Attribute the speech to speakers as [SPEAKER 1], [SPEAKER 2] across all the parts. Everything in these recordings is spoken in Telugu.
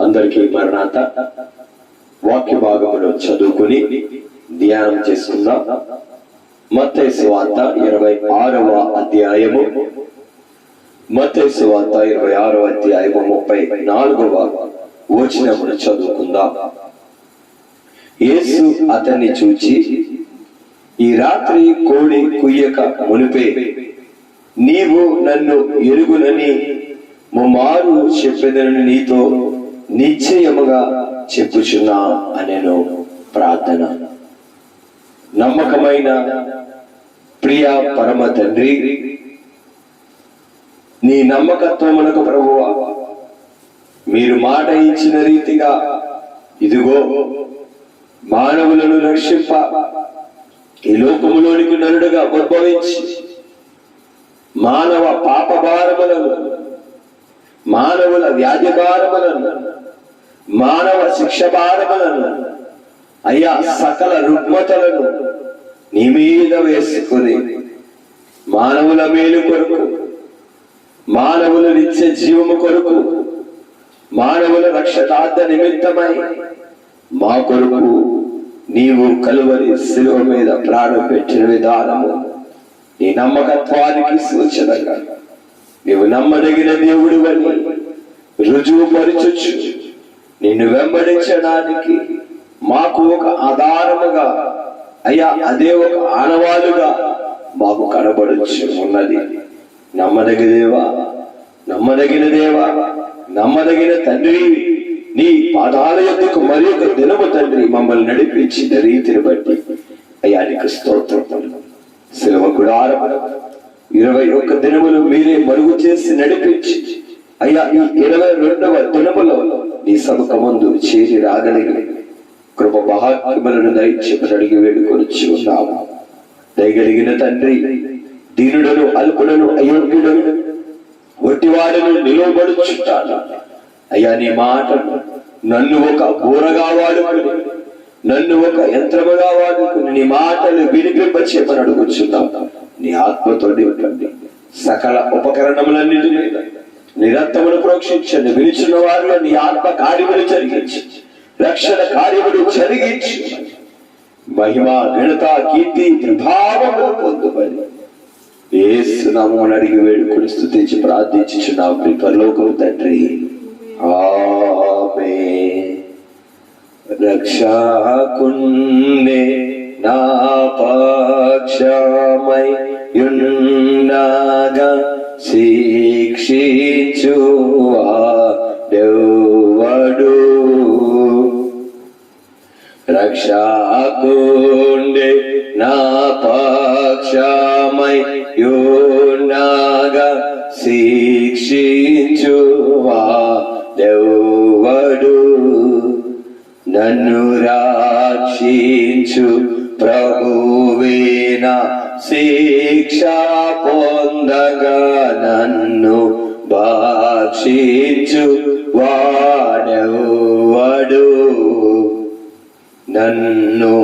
[SPEAKER 1] అందరికీ మరణాత. వాక్య భాగములో చదువుకుని ధ్యానం చేసుకుందాం. మత్తయి సువార్త 26వ అధ్యాయము. మత్తయి సువార్త 26వ అధ్యాయము 34వ వచనమును చదువుకుందాం. యేసు అతన్ని చూచి, ఈ రాత్రి కోడి కుయ్యక మునిపే నీవు నన్ను ఎరుగునని ముమ్మారు చెప్పెదనని నీతో నిశ్చయముగా చెప్పుచున్నా అనేను. ప్రార్థన. నమ్మకమైన ప్రియ పరమ తండ్రి, నీ నమ్మకత్వమునకు ప్రభువా, మీరు మాట ఇచ్చిన రీతిగా ఇదిగో మానవులను రక్షింప ఈ లోకములోనికి నరుడుగా ఉద్భవించి మానవ పాప భారములను, మానవుల వ్యాధి భారములను, మానవ శిక్ష భారములను, అయ్యా సకల రుగ్మతలను నీ మీద వేసుకుని మానవుల మేలు కొరకు, మానవుల నిత్య జీవము కొరకు, మానవుల రక్షణార్థ నిమిత్తమై మా కొరకు నీవు కలువరి శిలువ మీద ప్రాణం పెట్టిన విధానము నీ నమ్మకత్వానికి సూచనగా నీవు నమ్మదగిన దేవుడు అని రుజువు పరచొచ్చు. నిన్ను వెంబడించడానికి మాకు ఒక ఆధారముగా, అయ్యా అదే ఒక ఆనవాలుగా మాకు కనబడచ్చు ఉన్నది. నమ్మదగిన దేవా, నమ్మదగిన దేవా, నమ్మదగిన తండ్రి, నీ పాదాల యొద్దకు మరి ఒక దినము తండ్రి మమ్మల్ని నడిపించిన రీతిని బట్టి అయ్యా నీకు స్తోత్రం. శిలువ గుడారం 21 దినములు మీరే మరుగు చేసి నడిపించి అయ్యా ఈ 22వ దినములో నీ సముఖమందు చేరి రాగలిగిన కృప మహాత్ములను దయచేసి అడిగి వేడుకొనిచ్చి ఉన్నాము. దయగలిగిన తండ్రి, దీనుడను, అల్పుడను, అయోగ్యుడను, ఒట్టివాడను నిలువబడుచుంటాను. అయ్యా నీ మాట నన్ను ఒక బూరగా వాడుకుని, నన్ను ఒక యంత్రముగా వాడుకుని నీ మాటలు వినిపింపచేయమని అడుగుచున్నాం. నీ ఆత్మతో నింపండి. సకల ఉపకరణములన్నిటి మీద నిరంతరమును ప్రోక్షించండి. వినిచిన వారిలో నీ ఆత్మ కార్యములు జరిగించి, రక్షణ కార్యములు జరిగించి, మహిమ, ఘనత, కీర్తి, ప్రభావములు పొందుమని యేసు నామమున అడిగి వేడుకొని స్తుతించి ప్రార్థించుచున్నాం మీ పరలోకపు తండ్రి. ఆమేన్. రక్షకున్నే నా పక్షమై యుండగా శిక్షించువాడెవ్వడు. రక్షకున్నే నా పక్షమై యుండగా శిక్షించువాడెవ్వడు. నన్ను రక్షించు ప్రభువేనా శిక్ష పొందగా నన్ను భక్షించు వాడెవ్వడు. నన్ను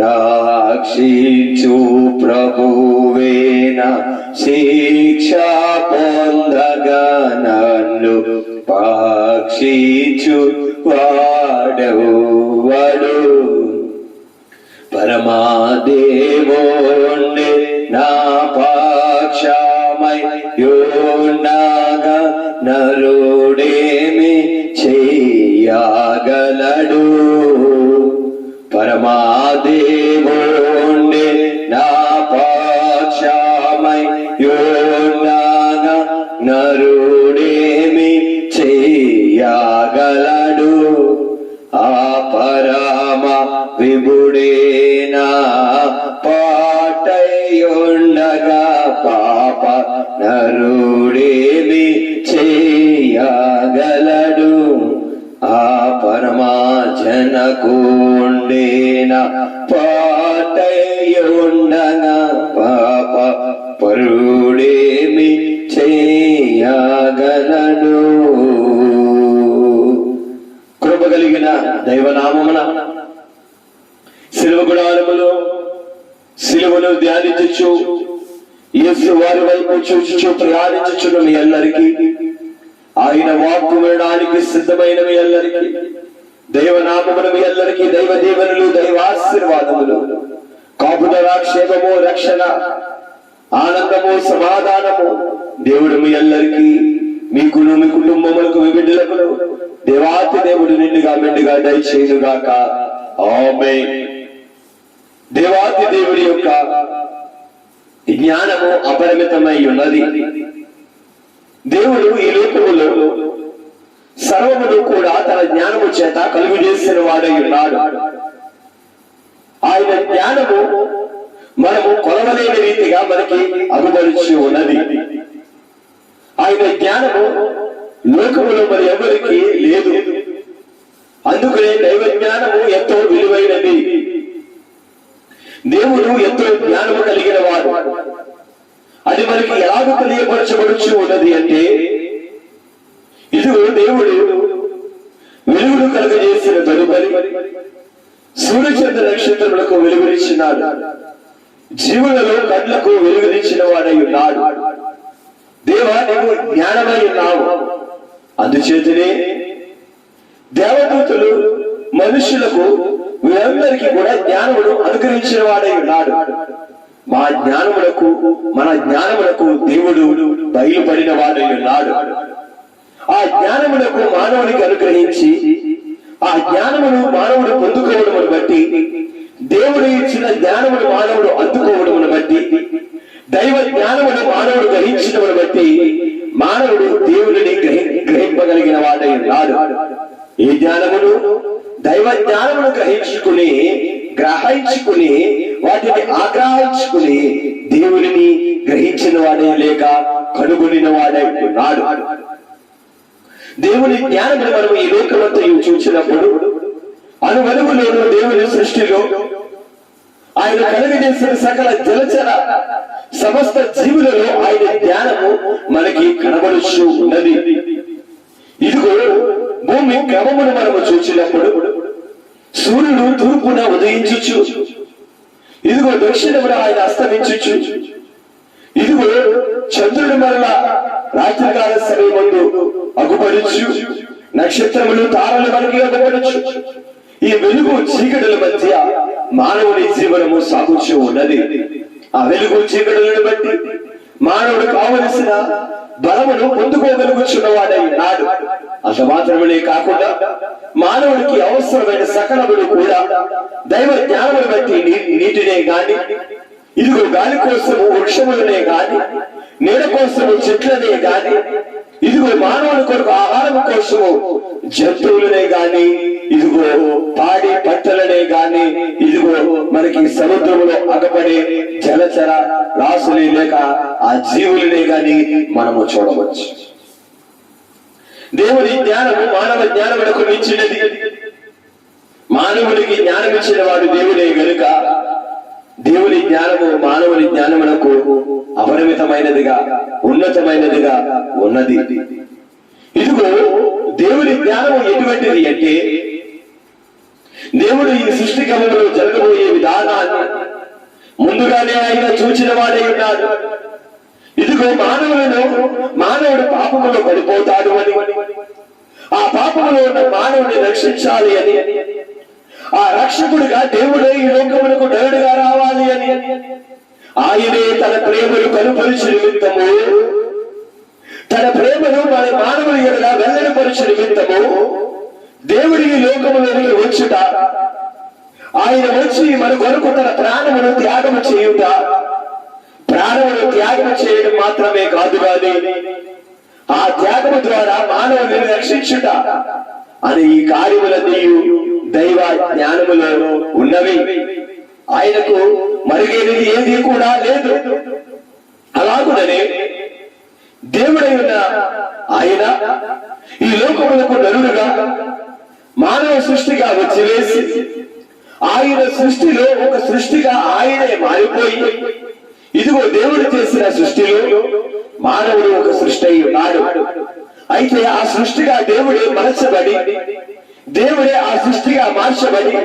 [SPEAKER 1] రక్షించు ప్రభువేనా శిక్ష పొందగా నన్ను భక్షించు వాడెవ్వడు. పరమాదేవుండే నా పక్షమై యుండగా నరుడేమి చెయ్యగలడు. పరమాదేవుండే నా పక్షమై యుండగా నరుడేమి చెయ్యగలడు. ఆ పరమ విభుడేనా పాటయుండగా పాప నరుడేమి చెయ్యగలడు. ఆ పరమా జనకుండేనా పాటయుండగా పాప పరుడేమి చెయ్యగలడు. కృప కలిగిన దైవనామమున శిలువ గుడారములో శిలువను ధ్యానించు యేసు వారి వైపు చూచుచు ప్రయాణించుచున్న మీ అందరికీ ఆయన వాక్కు వినడానికి సిద్ధమైన మీ అందరికీ దైవనామమును మీ అందరికీ దైవ దీవెనలు దైవాశీర్వాదములు కాపుదల క్షేమము రక్షణ ఆనందము సమాధానము దేవుడు మీ అందరికీ మీకును మీ కుటుంబములకు మీ బిడ్డలకు దేవాతి దేవుడు నిండుగా మెండుగా దయచేయునుగాక ఆమేన్. దేవాతి దేవుడి యొక్క జ్ఞానము అపరిమితమై ఉన్నది. దేవుడు ఈ లోకములో సర్వమును కూడా తన జ్ఞానము చేత కలుగు చేసిన వాడై ఉన్నాడు. ఆయన జ్ఞానము మనము కొలవలేని రీతిగా మనకి అగుపరిచి ఉన్నది. ఆయన జ్ఞానము లోకములో మరి ఎవరికి లేదు. అందుకనే దైవ జ్ఞానము ఎంతో విలువైనది. దేవుడు ఎంతో జ్ఞానము కలిగిన వాడు. అది మనకి ఎలాగో తెలియపరచబడుచు ఉన్నది అంటే, ఇదిగో దేవుడు వెలుగును కలుగజేసిన తదుపరి సూర్యచంద్ర నక్షత్రములకు వెలుగునిచ్చినాడు. జీవులలో కళ్ళకు వెలుగునిచ్చిన వాడై ఉన్నాడు. దేవా, నీవు జ్ఞానమై ఉన్నావు. అందుచేతనే దేవదూతలు మనుషులకు వీరందరికీ కూడా జ్ఞానమును అనుగ్రహించిన వాడై ఉన్నాడు. మా జ్ఞానములకు మన జ్ఞానములకు దేవుడు బయలుపడిన వాడై ఉన్నాడు. ఆ జ్ఞానములకు మానవునికి అనుగ్రహించి ఆ జ్ఞానమును మానవుడు పొందుకోవడమును బట్టి, దేవుడు ఇచ్చిన జ్ఞానమును మానవుడు అందుకోవడమును బట్టి, దైవ జ్ఞానమును మానవుడు గ్రహించడమును బట్టి మానవుడు దేవుడిని గ్రహింపగలిగిన వాడై ఉన్నాడు. ఈ జ్ఞానమును దైవ జ్ఞానమును గ్రహించుకుని వాటిని ఆగ్రహించుకుని దేవుడిని గ్రహించిన వాడే లేక కనుగొనిన వాడై ఉన్నాడు. దేవుని జ్ఞానమును మనం ఈ లోకమంతయు చూసినప్పుడు అనువనువులోను దేవుని సృష్టిలో ఆయన కలుగజేసిన సకల జలచర సమస్త జీవులలో ఆయన జ్ఞానము మనకి కనబడుచు ఉన్నది. ఇదిగో భూమి క్రమమును మనము చూసినప్పుడు సూర్యుడు తూర్పున ఉదయించుచు, ఇదిగో దక్షిణమున ఆయన అస్తమించుచు, ఇదిగో చంద్రుడు మరల రాత్రికాల సమయమందు అగుపడుచు, నక్షత్రములు తారలు మనకి అగుపడుచు. ఈ వెలుగు చీకటుల మధ్య మానవుని జీవనము సాగుచూ ఉన్నది. ఆ వెలుగు చీకటులను బట్టి మానవుడు కావలసిన బలమును పొందుకోగలుగుచున్న వాడై ఉన్నాడు. అంత మాత్రమే కాకుండా మానవుడికి అవసరమైన సకలములు కూడా దైవ జ్ఞానమును బట్టి నీటినే గాని, ఇదిగో గాలి కోసము వృక్షములనే గాని, నీడ కోసము చెట్లనే గాని, ఇదిగో మానవుని కొరకు ఆహారం కోసము జంతువులనే గాని, ఇదిగో పాడి పంటలనే గాని, ఇదిగో మనకి సముద్రములో అగపడే జలచర రాసులే లేక ఆ జీవులనే గాని మనము చూడవచ్చు. దేవుని జ్ఞానము మానవ జ్ఞానమునకు మించినది. మానవునికి జ్ఞానం ఇచ్చిన వాడు దేవుడే గనుక దేవుని జ్ఞానము మానవుని జ్ఞానమునకు అపరిమితమైనదిగా ఉన్నతమైనదిగా ఉన్నది. ఇదిగో దేవుని జ్ఞానము ఎటువంటిది అంటే, దేవుడు ఈ సృష్టి క్రమంలో జరగబోయే విధానాన్ని ముందుగానే ఆయన చూచిన వాడై ఉన్నాడు. ఇదిగో మానవుడు పాపములో పడిపోతాడు అని, ఆ పాపములో ఉన్న మానవుడిని రక్షించాలి అని, ఆ రక్షకుడిగా దేవుడే ఈ లోకములకు నరుడుగా రావాలి అని, ఆయనే తన ప్రేమను కనుపరిచి నిమిత్తము, తన ప్రేమను మన మానవుని ఎడల వెల్లడిపరిచి నిమిత్తము దేవుడి ఈ లోకములోనికి వచ్చుట, ఆయన వచ్చి మన కొరకు తన ప్రాణమును త్యాగము చేయుట, ప్రాణమును త్యాగము చేయడం మాత్రమే కాదు కానీ ఆ త్యాగము ద్వారా మానవుని రక్షించుట అని ఈ కార్యములన్నీ దైవ జ్ఞానములో ఉన్నవి. ఆయనకు మరుగేది ఏది కూడా లేదు. అలాగుననే దేవుడై ఉన్న ఆయన ఈ లోకములకు నరుడుగా మానవ సృష్టిగా వచ్చి వేసి ఆయన సృష్టిలో ఒక సృష్టిగా ఆయనే మారిపోయి, ఇదిగో దేవుడు చేసిన సృష్టిలో మానవుడు ఒక సృష్టి అయి ఉన్నాడు. అయితే ఆ సృష్టిగా దేవుడే మలచబడి, దేవుడే ఆ సృష్టిగా మార్చబడి,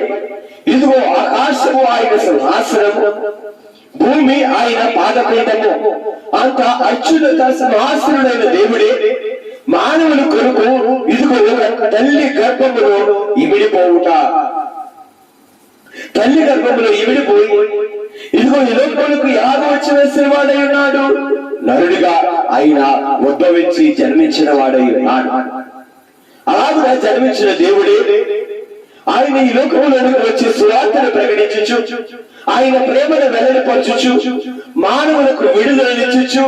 [SPEAKER 1] ఇదిగో ఆకాశము ఆయన సింహాసనము, భూమి ఆయన పాదపీఠము, అంత అత్యున్నత సింహాసనుడైన దేవుడే మానవుని కొరకు ఇదిగో తల్లి గర్భములో ఇమిడిపోవుట, తల్లి గర్భములో ఇమిడిపోయి ఇదిగో ఈ లోకములకు యాగ వచ్చి వేసిన వాడై ఉన్నాడు. నరుడిగా ఆయన ఉద్భవించి జన్మించిన వాడై ఉన్నాడు. అలాగా జన్మించిన దేవుడే ఆయన ఈ లోకములోనికి వచ్చి సువార్తను ప్రకటించుచు, ఆయన ప్రేమను వెల్లడిపరచుచు, మానవులకు విడుదలనిచ్చుచు,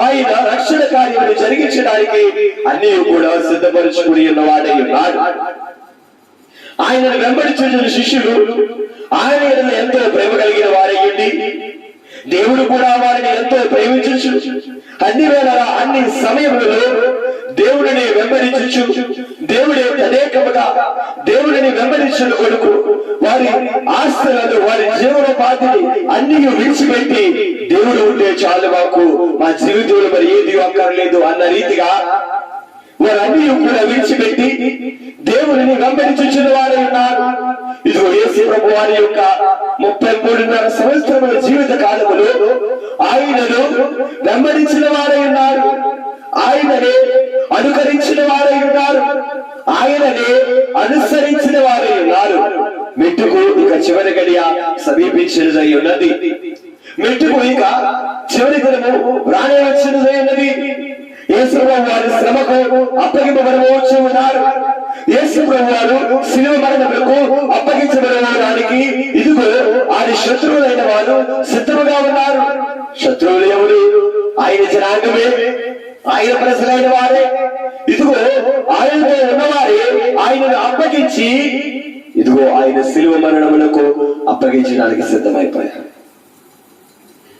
[SPEAKER 1] ఆయన రక్షణ కార్యములు జరిగించడానికి అన్ని కూడా సిద్ధపరచుకుని ఉన్నవాడై ఉన్నాడు. ఆయనను వెంబడించిన శిష్యులు ఆయన ఎంతో ప్రేమ కలిగిన వారయ్యండి. దేవుడు కూడా వారిని ఎంతో ప్రేమించు, అన్ని వేళ అన్ని సమయములలో దేవుడిని వెంబడించు, దేవుడే తదేకముగా దేవుడిని వెంబడించిన కొడుకు వారి ఆస్తులను, వారి జీవనోపాధిని అన్ని విడిచిపెట్టి దేవుడు ఉంటే చాలు, మాకు మా జీవితంలో మరి ఏది అక్కర్లేదు అన్న రీతిగా వారన్నీ కూడా విడిచిపెట్టి దేవుడిని వెంబడించిన వారై ఉన్నారు. ఇదిగో యేసు ప్రభు వారి యొక్క 33.5 సంవత్సరముల జీవిత కాలములో ఆయనను వెంబడించిన వారై ఉన్నారు, ఆయననే అనుకరించిన వారై ఉన్నారు, ఆయననే అనుసరించిన వారై ఉన్నారు. మెట్టుకు ఇక చివరి గడియ సమీపించినదై ఉన్నది. మెట్టుకు ఇక చివరి దినము రానే వచ్చినదై ఉన్నది. యేసు ప్రభు వారి శ్రమకు అప్పగింపబడవచ్చు ఉన్నారు. యేసు ప్రభు వారు శిలువ మరణములకు అప్పగించబడడానికి ఇదిగో ఆయన శత్రువులైన వారు సిద్ధముగా ఉన్నారు. శత్రువులు ఎవరు? ఆయన జనాంగమే, ఆయన ప్రజలైన వారే. ఇదిగో ఆయనతో ఉన్నవారే ఆయనను అప్పగించి ఇదిగో ఆయన శిలువ మరణములకు అప్పగించడానికి సిద్ధమైపోయారు.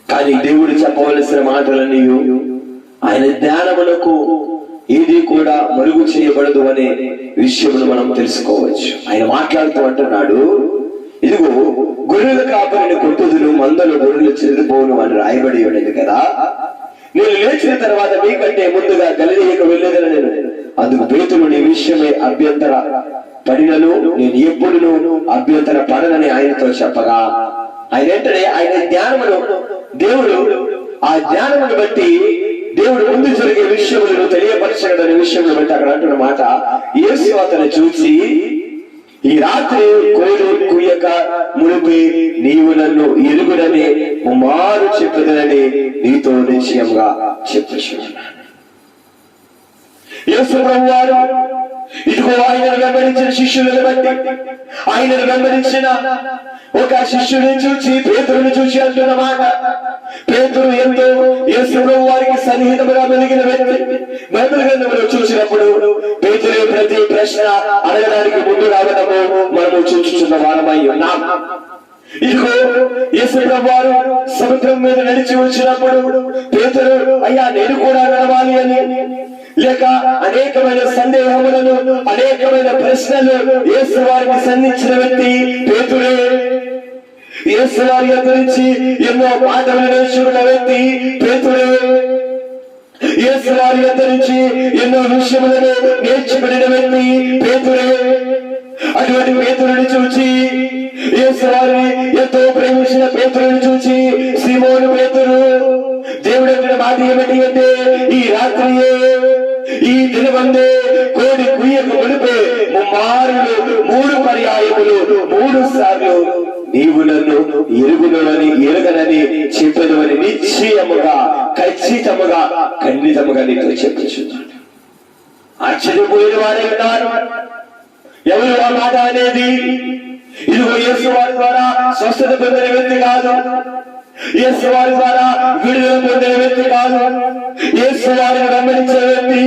[SPEAKER 1] కానీ దేవుడు చెప్పవలసిన మాటలన్నీ ఆయన జ్ఞానములకు ఏది కూడా మరుగు చేయబడదు అనే విషయమును మనం తెలుసుకోవచ్చు. ఆయన మాట్లాడుతూ అంటున్నాడు, ఇదిగో గొర్రెల కాపరిని కొట్టుదును, మందలు గొర్రెలు చెదిరిపోను అని రాయబడి ఉన్నది కదా. నేను లేచిన తర్వాత మీకంటే ముందుగా గలిలయకు వెళ్ళేదని నేను, అందుకు పేతురు నీ విషయమే అభ్యంతర పడినను నేను ఎప్పుడును అభ్యంతర పడనని ఆయనతో చెప్పగా, ఆయన ఏంటంటే ఆయన జ్ఞానమును దేవుడు ఆ జ్ఞానమును బట్టి దేవుడు ముందు జరిగే విషయములను తెలియపరచగలనే విషయంలో బట్టి అక్కడ అంటున్న మాట, యేసు అతను చూసి ఈ రాత్రి కోడి కుయ్యక మునిపి నీవు నన్ను ఎరుగునని మారు చెప్పుదనని నీతో నిశ్చయంగా చెప్పుచున్నాను. యేసు ప్రభు వారు ఇదిగో ఆయనను వెంబడించిన శిష్యులను బట్టి, ఆయనను వెంబడించిన ఒక శిష్యుడిని చూసి పేతురుని చూసి అంటున్న మాట, పేతురు ఎంతో యేసు ప్రభు వారికి సన్నిహితముగా మెలిగిన వ్యక్తి. బైబిల్ గ్రంథంలో చూసినప్పుడు పేతురు ప్రతి ప్రశ్న అడగడానికి ముందు రావడము మనము చూచుచున్న వారమై ఉన్నాం. ఇదిగో యేసు ప్రభు వారు సముద్రం మీద నడిచి వచ్చినప్పుడు పేతురు అయ్యా నేను కూడా నడవాలి అని, లేక అనేకమైన సందేహములను అనేకమైన ప్రశ్నలు యేసు వారికి సంధించిన వ్యక్తి పేతురే. యేసు వారి గురించి ఎన్నో పాఠములు నేర్చుకున్న వ్యక్తి పేతురే. యేసు వారి గురించి ఎన్నో విషయములను నేర్చుకున్న వ్యక్తి పేతురే. అటువంటి పేతురుని చూచి, యేసు వారిని ఎంతో ప్రేమించిన పేతురుని చూచి సీమోను పేతురు దేవుడు అంటున్న మాట ఏమిటి అంటే, ఈ రాత్రియే ఈ దినమందే కోడి కుయ్యకు మునిపే ముమ్మారులు 3 పర్యాయములు 3 సార్లు నీవు నన్ను ఎరుగనని చెప్పను అని నిశ్చయముగా ఖచ్చితముగా ఖండితముగా నీతో చెప్పుచున్నాడు. ఆశ్చర్యపోయిన వారే ఉన్నారు. ఎవరు ఆ మాట అనేది? ఇదిగో యేసు వారి ద్వారా స్వస్థత పొందిన వ్యక్తి కాదు, యేసు వారి ద్వారా విడుదల పొందిన వ్యక్తి కాదు, యేసు వారిని వెంబడించే వ్యక్తి,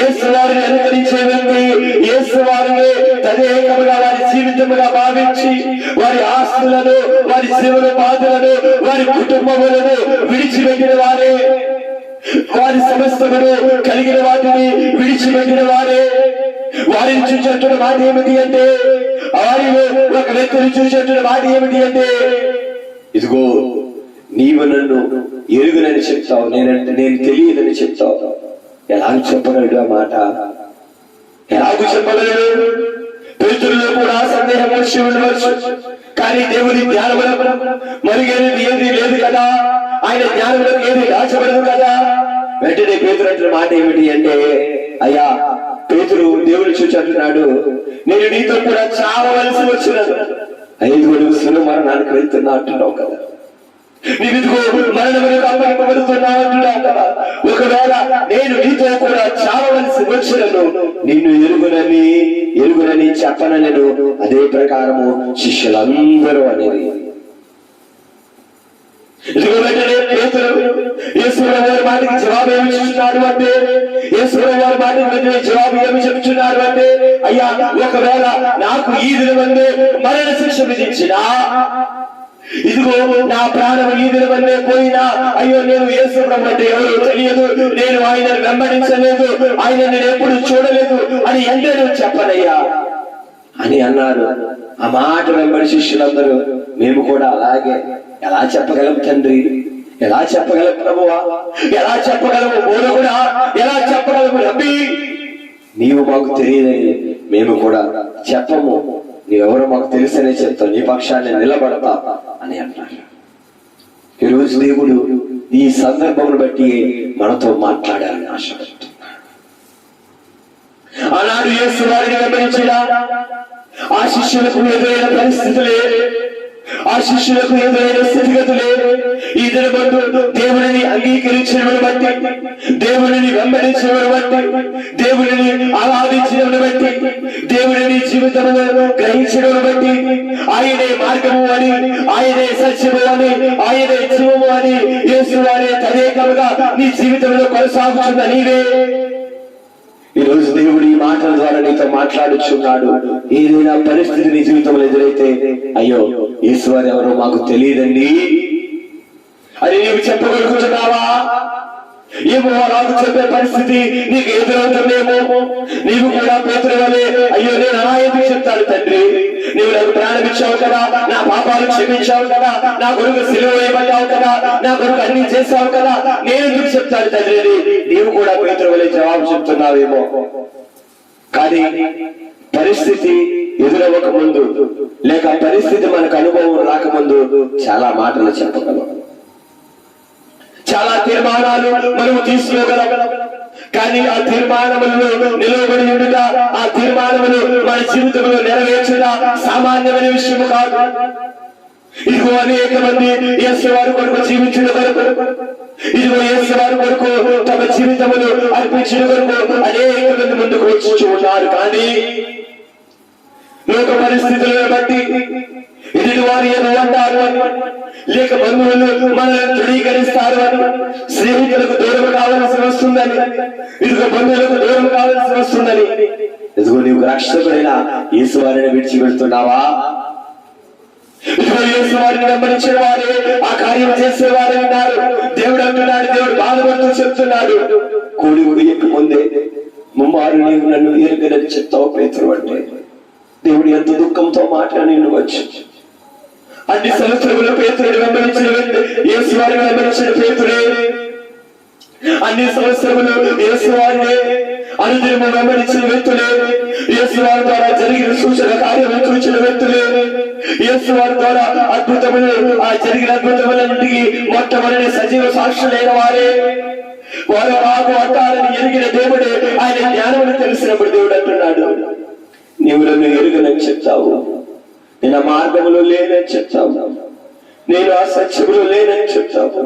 [SPEAKER 1] యేసు వారిని అనుకరించే వ్యక్తి, యేసు వారిని తదేకముగా వారి జీవితముగా భావించి వారి ఆస్తులను, వారి జీవనోపాధులను, వారి కుటుంబములను విడిచిపెట్టిన వారే, వారి సమస్తమును కలిగిన వాటిని విడిచిపెట్టిన వారే. వారిని చూసేటువంటి మాట ఏమిటి అంటే, వారిని ఒక వ్యక్తిని చూసేటువంటి మాట ఏమిటి అంటే, ఇదిగో నీవు నన్ను ఎరుగునని చెప్తావు, నేను తెలియదని చెప్తావు. ఎలాగ చెప్పగలడు ఆ మాట? ఎలాగ చెప్పగలడు? పేతురులో కూడా సందేహం వచ్చి ఉండవచ్చు, కానీ దేవుని జ్ఞానములకు మరిగేది ఏది లేదు కదా, ఆయన జ్ఞానములకు ఏది దాచబడదు కదా. వెంటనే పేతురు అంటున్న మాట ఏమిటి అంటే, అయ్యా పేతురు దేవుని చూచి అంటున్నాడు, నేను నీతో కూడా చావవలసి వచ్చినాను. 5 అడుగులు మరణానికి వెళ్తున్నా అంటున్నావు కదా, నీవిదిగో మరణములకు అప్పగింపబడుతున్నావు అంటున్నావు కదా. ఒకవేళ నేను నీతో కూడా చావవలసి వచ్చినను నిన్ను ఎరుగునని చెప్పనను. అదే ప్రకారము శిష్యులందరూ అనేది. ఇదిగో వెంటనే పేతురు యేసుప్రభువు వారి మాటకి జవాబు ఏమి చెప్తున్నాడు అంటే, యేసుప్రభువు వారి మాటకి వెంటనే జవాబు ఏమి చెప్తున్నారు అంటే, అయ్యా ఒకవేళ నాకు ఈ దినమందే మరణ శిక్ష విధించినా, ఇదిగో నా ప్రాణం ఈ దినమందే పోయినా, అయ్యో నేను యేసుప్రభువు అంటే ఎవరో తెలియదు, నేను ఆయనను వెంబడించలేదు, ఆయన నేను ఎప్పుడు చూడలేదు అని ఎందరూ చెప్పనయ్యా అని అన్నారు. ఆ మాట వెంబడి శిష్యులందరూ మేము కూడా అలాగే ఎలా చెప్పగలం తండ్రి, ఎలా చెప్పగలం ప్రభువా, ఎలా చెప్పగలము బోధకుడా, ఎలా చెప్పగలము రబ్బీ, నీవు మాకు తెలియదని మేము కూడా చెప్పము, నీవెవరో మాకు తెలుసనే చెప్తావు, నీ పక్షాన్ని నిలబడతా అని అన్నారు. ఈరోజు దేవుడు ఈ సందర్భమును బట్టి మనతో మాట్లాడాలని ఆశపడుతున్నాడు. ఆనాడు యేసు వారిని గమనించిన ఆ శిష్యులకు ఎదురైన పరిస్థితులే, ఆ శిష్యులకు ఎదురైన స్థితిగతులే ఈ దినమందు దేవుడిని అంగీకరించడం బట్టి, దేవుడిని వెంబడించడం బట్టి, దేవుడిని ఆరాధించడం బట్టి, దేవుడిని జీవితంలో గ్రహించడం బట్టి, ఆయనే మార్గము అని, ఆయనే సత్యము అని, ఆయనే జీవము అని యేసు వారే తదేకముగా నీ జీవితంలో కొనసాగుతున్న నీవే ఈ రోజు దేవుడు ఈ మాటల ద్వారా నీతో మాట్లాడుచున్నాడు. ఏదైనా పరిస్థితి నీ జీవితంలో ఎదురైతే, అయ్యో యేసువారు ఎవరో మాకు తెలియదండి అని నీవు చెప్పగలుగుతున్నావా? ఏమో నాకు చెప్పే పరిస్థితి నీకు ఎదురవుతుందేమో. నీవు కూడా పేతురు వలె, అయ్యో నేను అలా ఎందుకు చెప్తాను తండ్రి, నీవు నాకు ప్రాణం ఇచ్చావు కదా, నా పాపాలు క్షమించావు కదా, నా కొరకు సిలువ వేయబడ్డావు కదా, నా కొరకు అన్ని చేశావు కదా, నేను ఎందుకు చెప్తాను తండ్రి అని నీవు కూడా పేతురు వలె జవాబు చెప్తున్నావేమో. కానీ పరిస్థితి ఎదురవ్వక ముందు, లేక పరిస్థితి మనకు అనుభవం రాకముందు చాలా మాటలు చెప్పగలం, చాలా తీర్మానాలు మనము తీసుకోగలం. కానీ ఆ తీర్మానములను నిలవబడి ఉండుట, ఆ తీర్మానములు మన జీవితంలో నెరవేర్చుట సామాన్యమైన విషయం కాదు. ఇదిగో అనేక మంది యేసు వారి కొరకు జీవించిన వరకు, ఇదిగో యేసు వారి కొరకు తమ జీవితములు అర్పించిన వరకు అనేక మంది ముందుకు వచ్చి ఉన్నారు. కానీ లోక పరిస్థితులను బట్టి ఇది వారు ఏదో అంటారు అని, లేక బంధువులు మనల్ని తృణీకరిస్తారు అని, స్నేహితులకు దూరం కావాల్సి వస్తుందని, ఇదిగో బంధువులకు దూరం కావాల్సి వస్తుందని, ఇదిగో నీవు రక్షకుడైన యేసు వారిని విడిచిపెడుతున్నావా? ఇదిగో యేసు వారిని వెంబడించిన వారే ఆ కార్యం చేసేవారే ఉన్నారు. దేవుడు అంటున్నాడు, దేవుడు బాధపడుతూ చెప్తున్నాడు, కోడి ఉడియక ముందే ముమ్మారు నీవు నన్ను ఎరుగదని చెప్తావు పేతురు అంటే, దేవుడు ఎంత దుఃఖంతో మాట్లాడి వచ్చు. అన్ని సంవత్సరములు పేతురుని వెంబడించిన యేసు వారిని వెంబడించిన పేతురే, అన్ని సంవత్సరములు యేసు వారిని అనుదినము వెంబడించిన వ్యక్తులే, యేసు వారి ద్వారా జరిగిన సూచన కార్యములు చూసిన వ్యక్తులే, యేసు వారి ద్వారా అద్భుతములు ఆ జరిగిన అద్భుతములన్నిటికీ మొట్టమొదటి సజీవ సాక్షులైన వారే. వారు రాకు అంటారని ఎరిగిన దేవుడే, ఆయన జ్ఞానమును తెలిసినప్పుడు దేవుడు అంటున్నాడు, నీవు నన్ను ఎరుగనని చెప్తావు, నేను ఆ మార్గములో లేనని చెప్తావు, నేను ఆ సత్యములో లేనని చెప్తావు,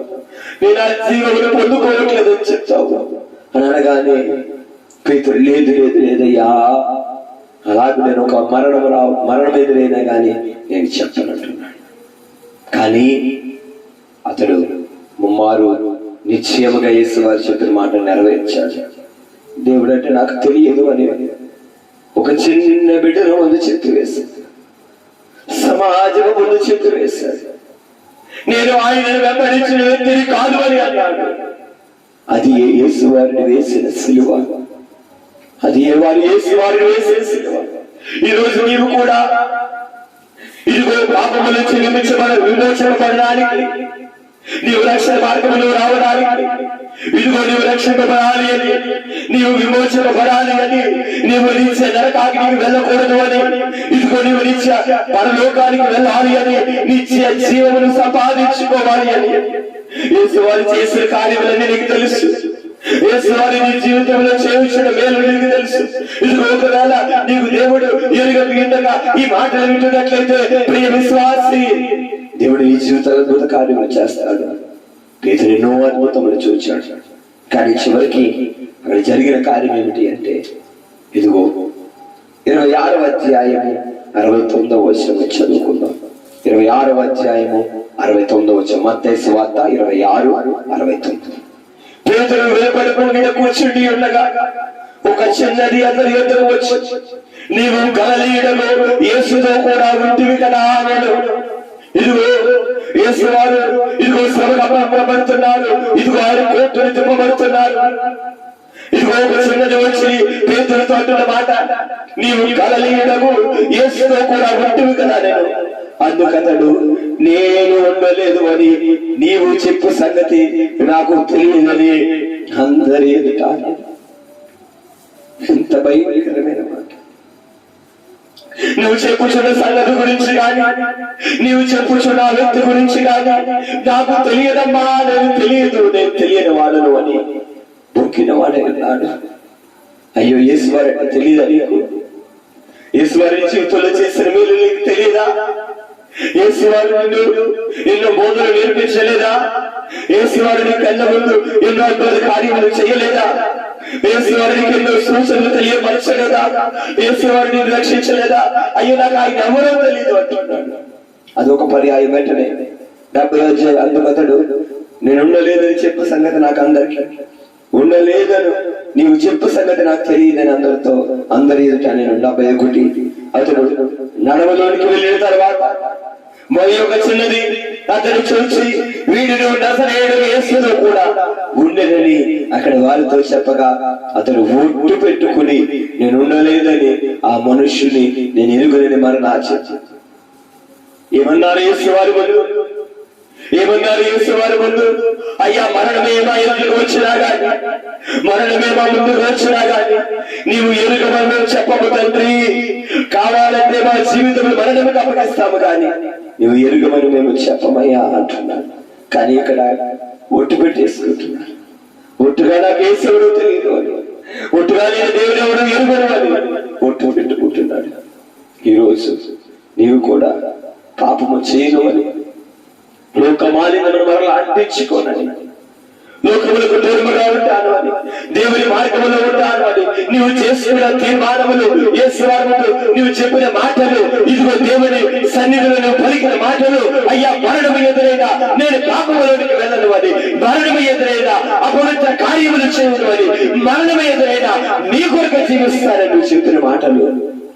[SPEAKER 1] నేను ఆ జీవమును పొందుకోవట్లేదని చెప్తావు అని అనగానే పేతురు లేదు లేదు లేదయ్యా, అలాగే నేను ఒక మరణం ఎదురైనా కానీ నేను చెప్పనంటున్నాడు. కానీ అతడు ముమ్మారు నిశ్చయముగా యేసు వారు చెప్పిన మాట నెరవేర్చాడు. దేవుడు అంటే నాకు తెలియదు అని ఒక చిన్న బిడ్డను ముందు చెట్టు వేశాడు, సమాజం ముందు చెట్టు వేశాడు. నేను ఆయనను వెంబడించిన వ్యక్తిని కాదు అని అన్నాడు. అది యేసు వారిని వేసిన సిలువ, అది యేసు వారిని వేసిన సిలువ. ఈరోజు నీవు కూడా ఇదిగో పాపములు విమోచనపడడానికి, నీవు రక్షణ మార్గంలో రావడానికి, ఇదిగో నీవు రక్షింపబడాలి అని, నీవు విమోచనపడాలి అని, నీవు నిత్య నరకానికి వెళ్ళకూడదు అని, ఇదిగో నీవు నిత్య పరలోకానికి వెళ్ళాలి అని, నిత్య జీవమును సంపాదించుకోవాలి అని యేసు వారు చేసిన కార్యములన్నీ నీకు తెలుసు. యేసు వారి నీ జీవితంలో చేయించిన మేలు నీకు తెలుసు. ఇది ఒకవేళ నీకు దేవుడు ఎరుగగా ఈ మాటలు వింటున్నట్లయితే ప్రియ విశ్వాసి, దేవుడు ఈ జీవితంలో అద్భుత కార్యములు చేస్తాడు. పేతురు ఎన్నో అద్భుతములు చూచాడు. కానీ చివరికి అక్కడ జరిగిన కార్యం ఏమిటి అంటే, ఇదిగో 26వ అధ్యాయము 69వ వచనం చదువుకుందాం. 26వ అధ్యాయము 69వ వచనం, మత్తయి సువార్త 26:69. పేతురు వేపడుకుని కూర్చుండి ఉండగా ఒక చిన్నది అతని ఎదురు వచ్చి, నీవు గలిలయలో యేసుతో కూడా ఉంటివి కదా అన్నాడు. ఇదిగో యేసు వారు ఇదిగో శ్రమకు అప్పగించబడుతున్నారు, ఇదిగో ఆయన కోర్టును తిప్పబడుతున్నారు. ఇదిగో ఒక చిన్నది వచ్చి పేతురుతో అంటున్న మాట, నీవు గలిలయలో యేసుతో కూడా ఉంటివి కదా నేను. అందుకతడు, నేను ఉండలేదు అని నీవు చెప్పు సంగతి నాకు తెలియదని అందరి ఎదుట. ఎంత భయంకరమైన మాట. నువ్వు చెప్పుచున్న సంగతి గురించి కానీ, నీవు చెప్పుచున్న వ్యక్తి గురించి కానీ నాకు తెలియదమ్మా, నేను తెలియదు, నేను తెలియని వాడను అని బొక్కిన వాడే అన్నాడు. అయ్యో యేసువారు అంటే తెలియదా నీకు? యేసువారి జీవితంలో చేసిన మేలు నీకు తెలియదా? యేసువారు నిన్ను ఎన్నో బోధనలు నేర్పించలేదా? యేసువారు నీ కళ్ళ ముందు ఎన్నో అద్భుత కార్యములు చేయలేదా? యేసువారికి ఎన్నో సూచనలు తెలియపరచలేదా? యేసువారిని రక్షించలేదా? అయ్యో నాకు ఆయన ఎవరో తెలియదు అంటున్నాడు. అదొక పర్యాయం. వెంటనే 70 అందుకతడు, నేను ఉండలేదని చెప్పు సంగతి నాకు అందరికి ఉండలేదను నీవు చెప్పు సంగతి నాకు తెలియదని అందరి ఎదుట నేను 71. అతడు నడవలోనికి వెళ్ళిన తర్వాత మరి ఒక చిన్నది అతను చూసి, వీడిని నజరేయుడు యేసుతో కూడా ఉండేదని అక్కడ వారితో చెప్పగా అతను ఒట్టు పెట్టుకుని, నేను ఉండలేదని ఆ మనుష్యుని నేను ఎరుగలేని మరణాచి. ఏమన్నారు యేసు వారి ముందు? ఏమన్నారు యేసు వారి ముందు? అయ్యా, మరణమే మా ఎదురుకు వచ్చినా గాని, మరణమే మా ముందుకు వచ్చినా గాని నీవు ఎరుగమని చెప్పము తండ్రి. కావాలంటే మా జీవితంలో మరణముకు అప్పగిస్తాము కానీ నువ్వు ఎరుగమని మేము చెప్పమయ్యా అంటున్నాను. కానీ ఇక్కడ ఒట్టు పెట్టేసుకుంటున్నాను. ఒట్టుగా నాకు యేసుడు తెలియదు అని, ఒట్టుగా నేను దేవుడు ఎవరు ఎరుగను అని ఒట్టు పెట్టుకుంటున్నాడు. ఈరోజు నీవు కూడా పాపము చేయను అని, లోకమాలిన్యమును మరలా అంటించుకోనని, లోకములకు దూరముగా ఉంటాను అని, దేవుని మార్గములో ఉంటాను అని నీవు చేసుకున్న తీర్మానములు, యేసువారు నీవు చెప్పిన మాటలు, ఇదిగో దేవుని సన్నిధిలో నువ్వు పలికిన మాటలు, అయ్యా మరణము ఎదురైనా నేను పాపములోనికి వెళ్ళను అని, మరణము ఎదురైనా అపవిత్ర కార్యములు చేయను అని, మరణము ఎదురైనా నీ కొరకు జీవిస్తానని నువ్వు చెప్పిన మాటలు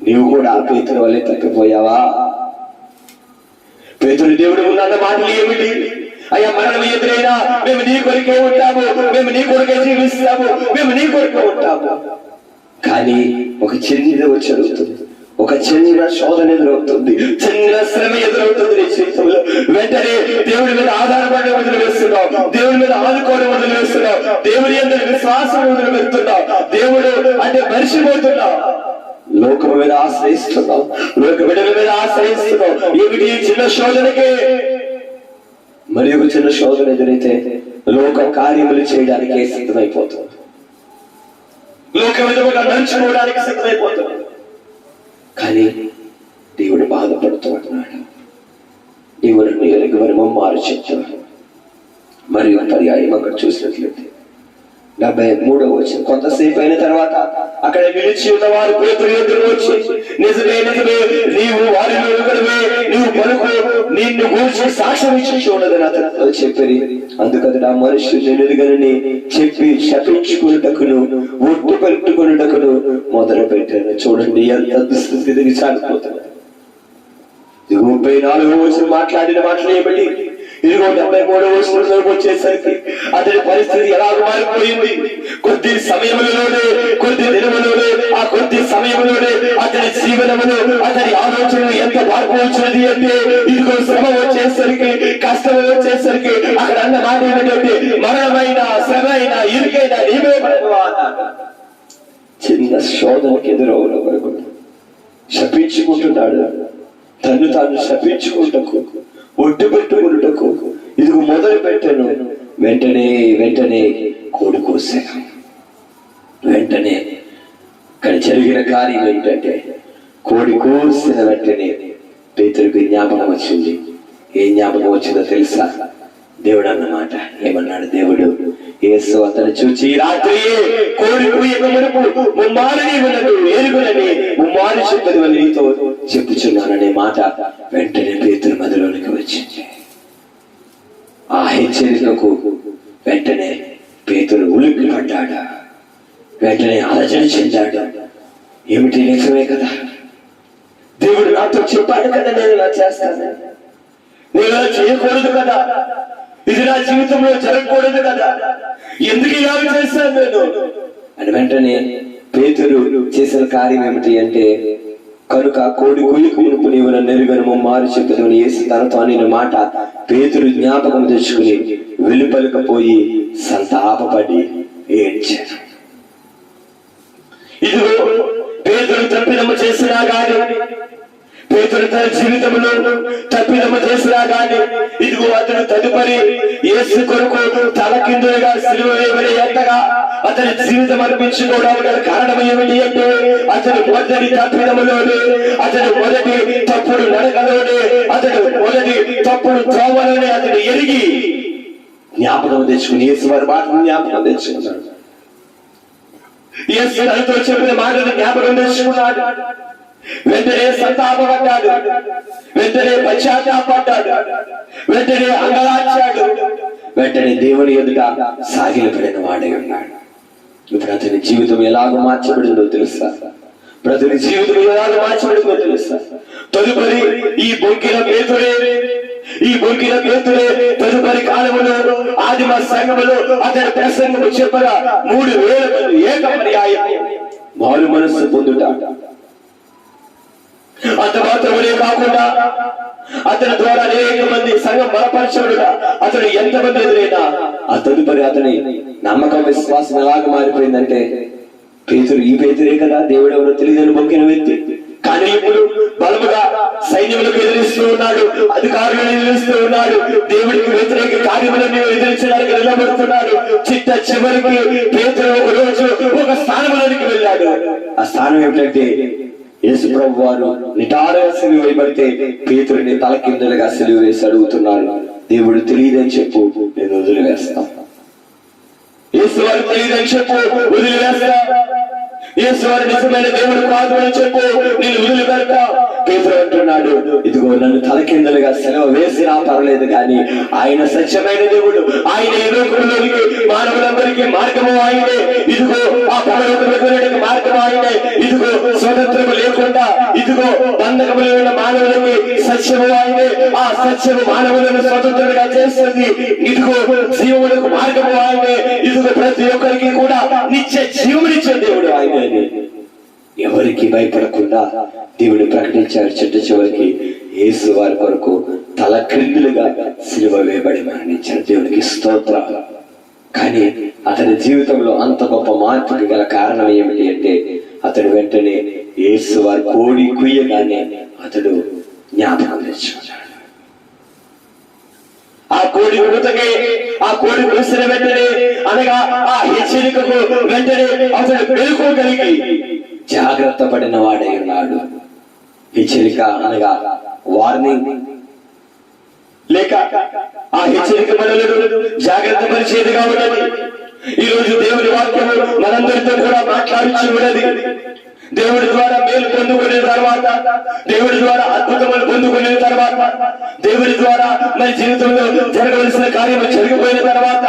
[SPEAKER 1] నీవు కూడా పేతురు వల్లే తప్పిపోయావా? పేతురు దేవుడు ఉన్న మాటలు ఏమిటి? అయ్యా మరణం ఎదురైనా మేము నీ కొరికే ఉంటాము, మేము నీ కొరికే జీవిస్తాము, మేము నీ కొరికే ఉంటాము. కానీ ఒక చిన్నది వచ్చి అడుగుతుంది, ఒక చిన్న శోధన ఎదురవుతుంది, చిన్న శ్రమ ఎదురవుతుంది నీ జీవితంలో. వెంటనే దేవుడి మీద ఆధారపడే వదిలి వేస్తున్నావు, దేవుడి మీద ఆదుకోవడం వదిలి వేస్తున్నావు, దేవుడి అందరి విశ్వాసం వదిలి పెడుతున్నావు, దేవుడు అంటే మరిచిపోతున్నావు, లోకం మీద ఆశ్రయిస్తున్నావు, లోక బిడ్డల మీద ఆశ్రయిస్తున్నావు. ఏమిటి చిన్న శోధనకే? మరి ఒక చిన్న శోధన ఎదురైతే లోక కార్యములు చేయడానికి సిద్ధమైపోతుంది, లోక విధముగా నడుచుకోవడానికి సిద్ధమైపోతుంది. కానీ దేవుడు బాధపడుతూ అంటున్నాడు, నీవు నన్ను ఎరుగవని మమ్మారు చెప్పారు. మరి పర్యాయం అక్కడ చూసినట్లయితే 73వ వచనం, కొంతసేపు అయిన తర్వాత అక్కడ నిలిచి ఉన్న వారు పేతురు ఎదురు వచ్చి, నిజమే నిజమే నీవు వారిలో ఒకడివే, నీవు పలుకు, నిన్ను గూర్చి సాక్ష్యం ఇచ్చి చూడదని అతనితో చెప్పి, అందుకతడు ఆ మనుషులు ఎరుగనని చెప్పి శపించుకున్నటకును ఒట్టు పెట్టుకున్నటకును మొదలు పెట్టాను. చూడండి ఎంత దుస్థితికి సాగిపోతున్నారు. 34వ వచనం మాట్లాడిన మాటలు ఏమిటి? ఇదిగో 73వ వచనంలోకి వచ్చేసరికి అతని పరిస్థితి ఎలా మారిపోయింది. కొద్ది సమయంలోనే, కొద్ది దినములోనే, ఆ కొద్ది సమయంలోనే అతని జీవనములు, అతని ఆలోచనలు ఎంత మార్పు వచ్చినది అంటే, ఇదిగో శ్రమ వచ్చేసరికి, కష్టం వచ్చేసరికి అక్కడ అన్న మాట ఏమిటంటే, మరణమైన, శ్రమ అయినా, ఇరుకైనా నీవే పడవా అన్నాడు. చిన్న శోధనకి ఎదురవుల వరకు శపించుకుంటున్నాడు, తను తాను శపించుకుంటకు, ఒట్టు పెట్టుకున్నటకు ఇదిగో మొదలు పెట్టాను. వెంటనే కోడి కోసాను. వెంటనే ఇక్కడ జరిగిన కార్యం ఏంటంటే, కోడి కోసిన వెంటనే పేతురుకి జ్ఞాపకం వచ్చింది. ఏం జ్ఞాపకం వచ్చిందో తెలుసా? దేవుడు అన్నమాట. ఏమన్నాడు దేవుడు? యేసు అతను చూచి, రాత్రి కోడి కూయక మునుపు ముమ్మారు నీవునకు ఎరుగునని ముమ్మారు చెప్పదు అని నీతో చెప్పుచున్నాననే మాట వెంటనే పేతురు మదిలోనికి వచ్చింది. ఆ హెచ్చరికకు వెంటనే పేతురు ఉలిక్కి పడ్డాడు. వెంటనే అలజడి చెందాడు. ఏమిటి, నిజమే కదా, దేవుడు నాతో చెప్పాడు కదా, నేను ఇలా చేస్తాను, నేను ఇలా చేయకూడదు కదా, ఇది నా జీవితంలో జరగకూడదు కదా, ఎందుకు ఇలా చేస్తాను నేను అని వెంటనే పేతురు చేసిన కార్యం ఏమిటి అంటే, కనుక కోడి కూయకు మునుపు నీవు నన్ను ఎరుగను ముమ్మారు చెప్పుదును యేసు తనతో అనిన మాట పేతురు జ్ఞాపకం తెచ్చుకుని వెలుపలకపోయి సంతాపపడి ఏడ్చాడు. ఇదిగో పేతురు తప్పిదము చేసినా గాని, పేతురు తన జీవితంలో తప్పిదము చేసినా గాని, ఇదిగో అతను తదుపరి యేసు కొరకు తలకిందులుగా సిలువ వేయబడే ఎంతగా అతని జీవితం అర్పించుకోవడానికి కారణం ఏమిటి అంటే, అతను మొదటి తప్పిదములోనే, అతను మొదటి తప్పుడు నడకలోనే, అతను మొదటి తప్పుడు త్రోవలోనే అతను ఎరిగి జ్ఞాపకం తెచ్చుకుని యేసు వారి మాటను జ్ఞాపకం తెచ్చుకున్నాడు. యేసు తనతో చెప్పిన మాటను జ్ఞాపకం తెచ్చుకున్నాడు. వెంటనే సంతాపపడ్డాడు, వెంటనే పశ్చాత్తాపడ్డాడు, వెంటనే అంగలార్చాడు, వెంటనే దేవుని ఎదుట సాగిలపడిన వాడై ఉన్నాడు. ఇప్పుడు అతని జీవితం ఎలాగో మార్చబడిందో తెలుసా? ప్రతి జీవితం ఎలాగో మార్చబడిందో తెలుసా? తదుపరి ఈ బొంకిన పేతురే తదుపరి కాలంలో ఆదిమ సంఘములో అతని ప్రసంగము చెప్పగా 3,000 మంది ఏకపర్యాయం మారు మనస్సు పొందుట. అంత మాత్రమే కాకుండా అతని ద్వారా అనేక మంది సంఘం బలపరచబడుగా అతడు ఎంతమంది ఎదురైనా ఆ తదుపరి అతని నమ్మకం విశ్వాసం ఎలాగ మారిపోయిందంటే, పేతురు ఈ పేతురే కదా దేవుడు ఎవరో తెలియదని మొక్కిన వ్యక్తి, కానీ ఇప్పుడు బలముగా సైన్యములకు ఎదిరిస్తూ ఉన్నాడు, అధికారులను ఎదిరిస్తూ ఉన్నాడు, దేవుడికి వ్యతిరేక కార్యములను ఎదిరించడానికి నిలబడుతున్నాడు. చిట్ట చివరికి పేతురు ఒక రోజు ఒక స్థానంలోనికి వెళ్ళాడు. ఆ స్థానం ఏమిటంటే, యేసు ప్రభు వారు నిటారుగా సిలువ వేయబడితే పేతురుని తలకిందులుగా సిలువ వేసి అడుగుతున్నాడు, దేవుడు తెలియదని చెప్పు, నేను వదిలివేస్తాను. యేసు వారు తెలియదని చెప్పు, వదిలివేస్తా. యేసు వారు నిజమైన దేవుడు కాదు అని చెప్పు, నేను వదిలిపెడతా. పేతురు అంటున్నాడు, ఇదిగో నన్ను తలకిందులుగా సిలువ వేసినా పర్లేదు, కానీ ఆయన సత్యమైన దేవుడు, ఆయన ఈ లోకంలోనికి మానవులందరికీ మార్గము ఆయనే. ఇదిగో ఆ పరలోకములకు మార్గము ఆయనే. ఇదిగో స్వతంత్రము లేకుండా ఇదిగో బంధకములు ఉన్న మానవులకి సత్యము ఆయనే. ఆ సత్యము మానవులను స్వతంత్రంగా చేస్తుంది. ఇదిగో జీవములకు మార్గము ఆయనే. ఇదిగో ప్రతి ఒక్కరికి కూడా నిత్య జీవమునిచ్చే దేవుడు ఆయనే. ఎవరికి భయపడకుండా దేవుడు ప్రకటించారు. చిట్ట చివరికి యేసు వారి కొరకు తల క్రిందులుగా సిలువ వేయబడి మరణించారు. దేవునికి స్తోత్రం. కానీ అతని జీవితంలో అంత గొప్ప మార్పుకి గల కారణం ఏమిటి అంటే, అతడు వెంటనే యేసు వారి కోడి కుయ్యగానే అతడు జ్ఞాపకం తెచ్చుకున్నాడు. ఆ కోడి కూతకి, ఆ కోడి కూసిన వెంటనే అనగా ఆ హెచ్చరికకు వెంటనే అతడు మెలుకోగలిగి జాగ్రత్త పడిన వాడై ఉన్నాడు. హెచ్చరిక అనగా వార్నింగ్, లేక ఆ హెచ్చరిక మనలను జాగ్రత్త పరిచేదిగా ఉన్నది. ఈ రోజు దేవుని వాక్యము మనందరితో కూడా మాట్లాడుచు ఉన్నది. దేవుడి ద్వారా మేలు పొందుకునే తర్వాత, దేవుడి ద్వారా అద్భుతములు పొందుకునే తర్వాత, దేవుడి ద్వారా మన జీవితంలో జరగవలసిన కార్యము జరిగిపోయిన తర్వాత,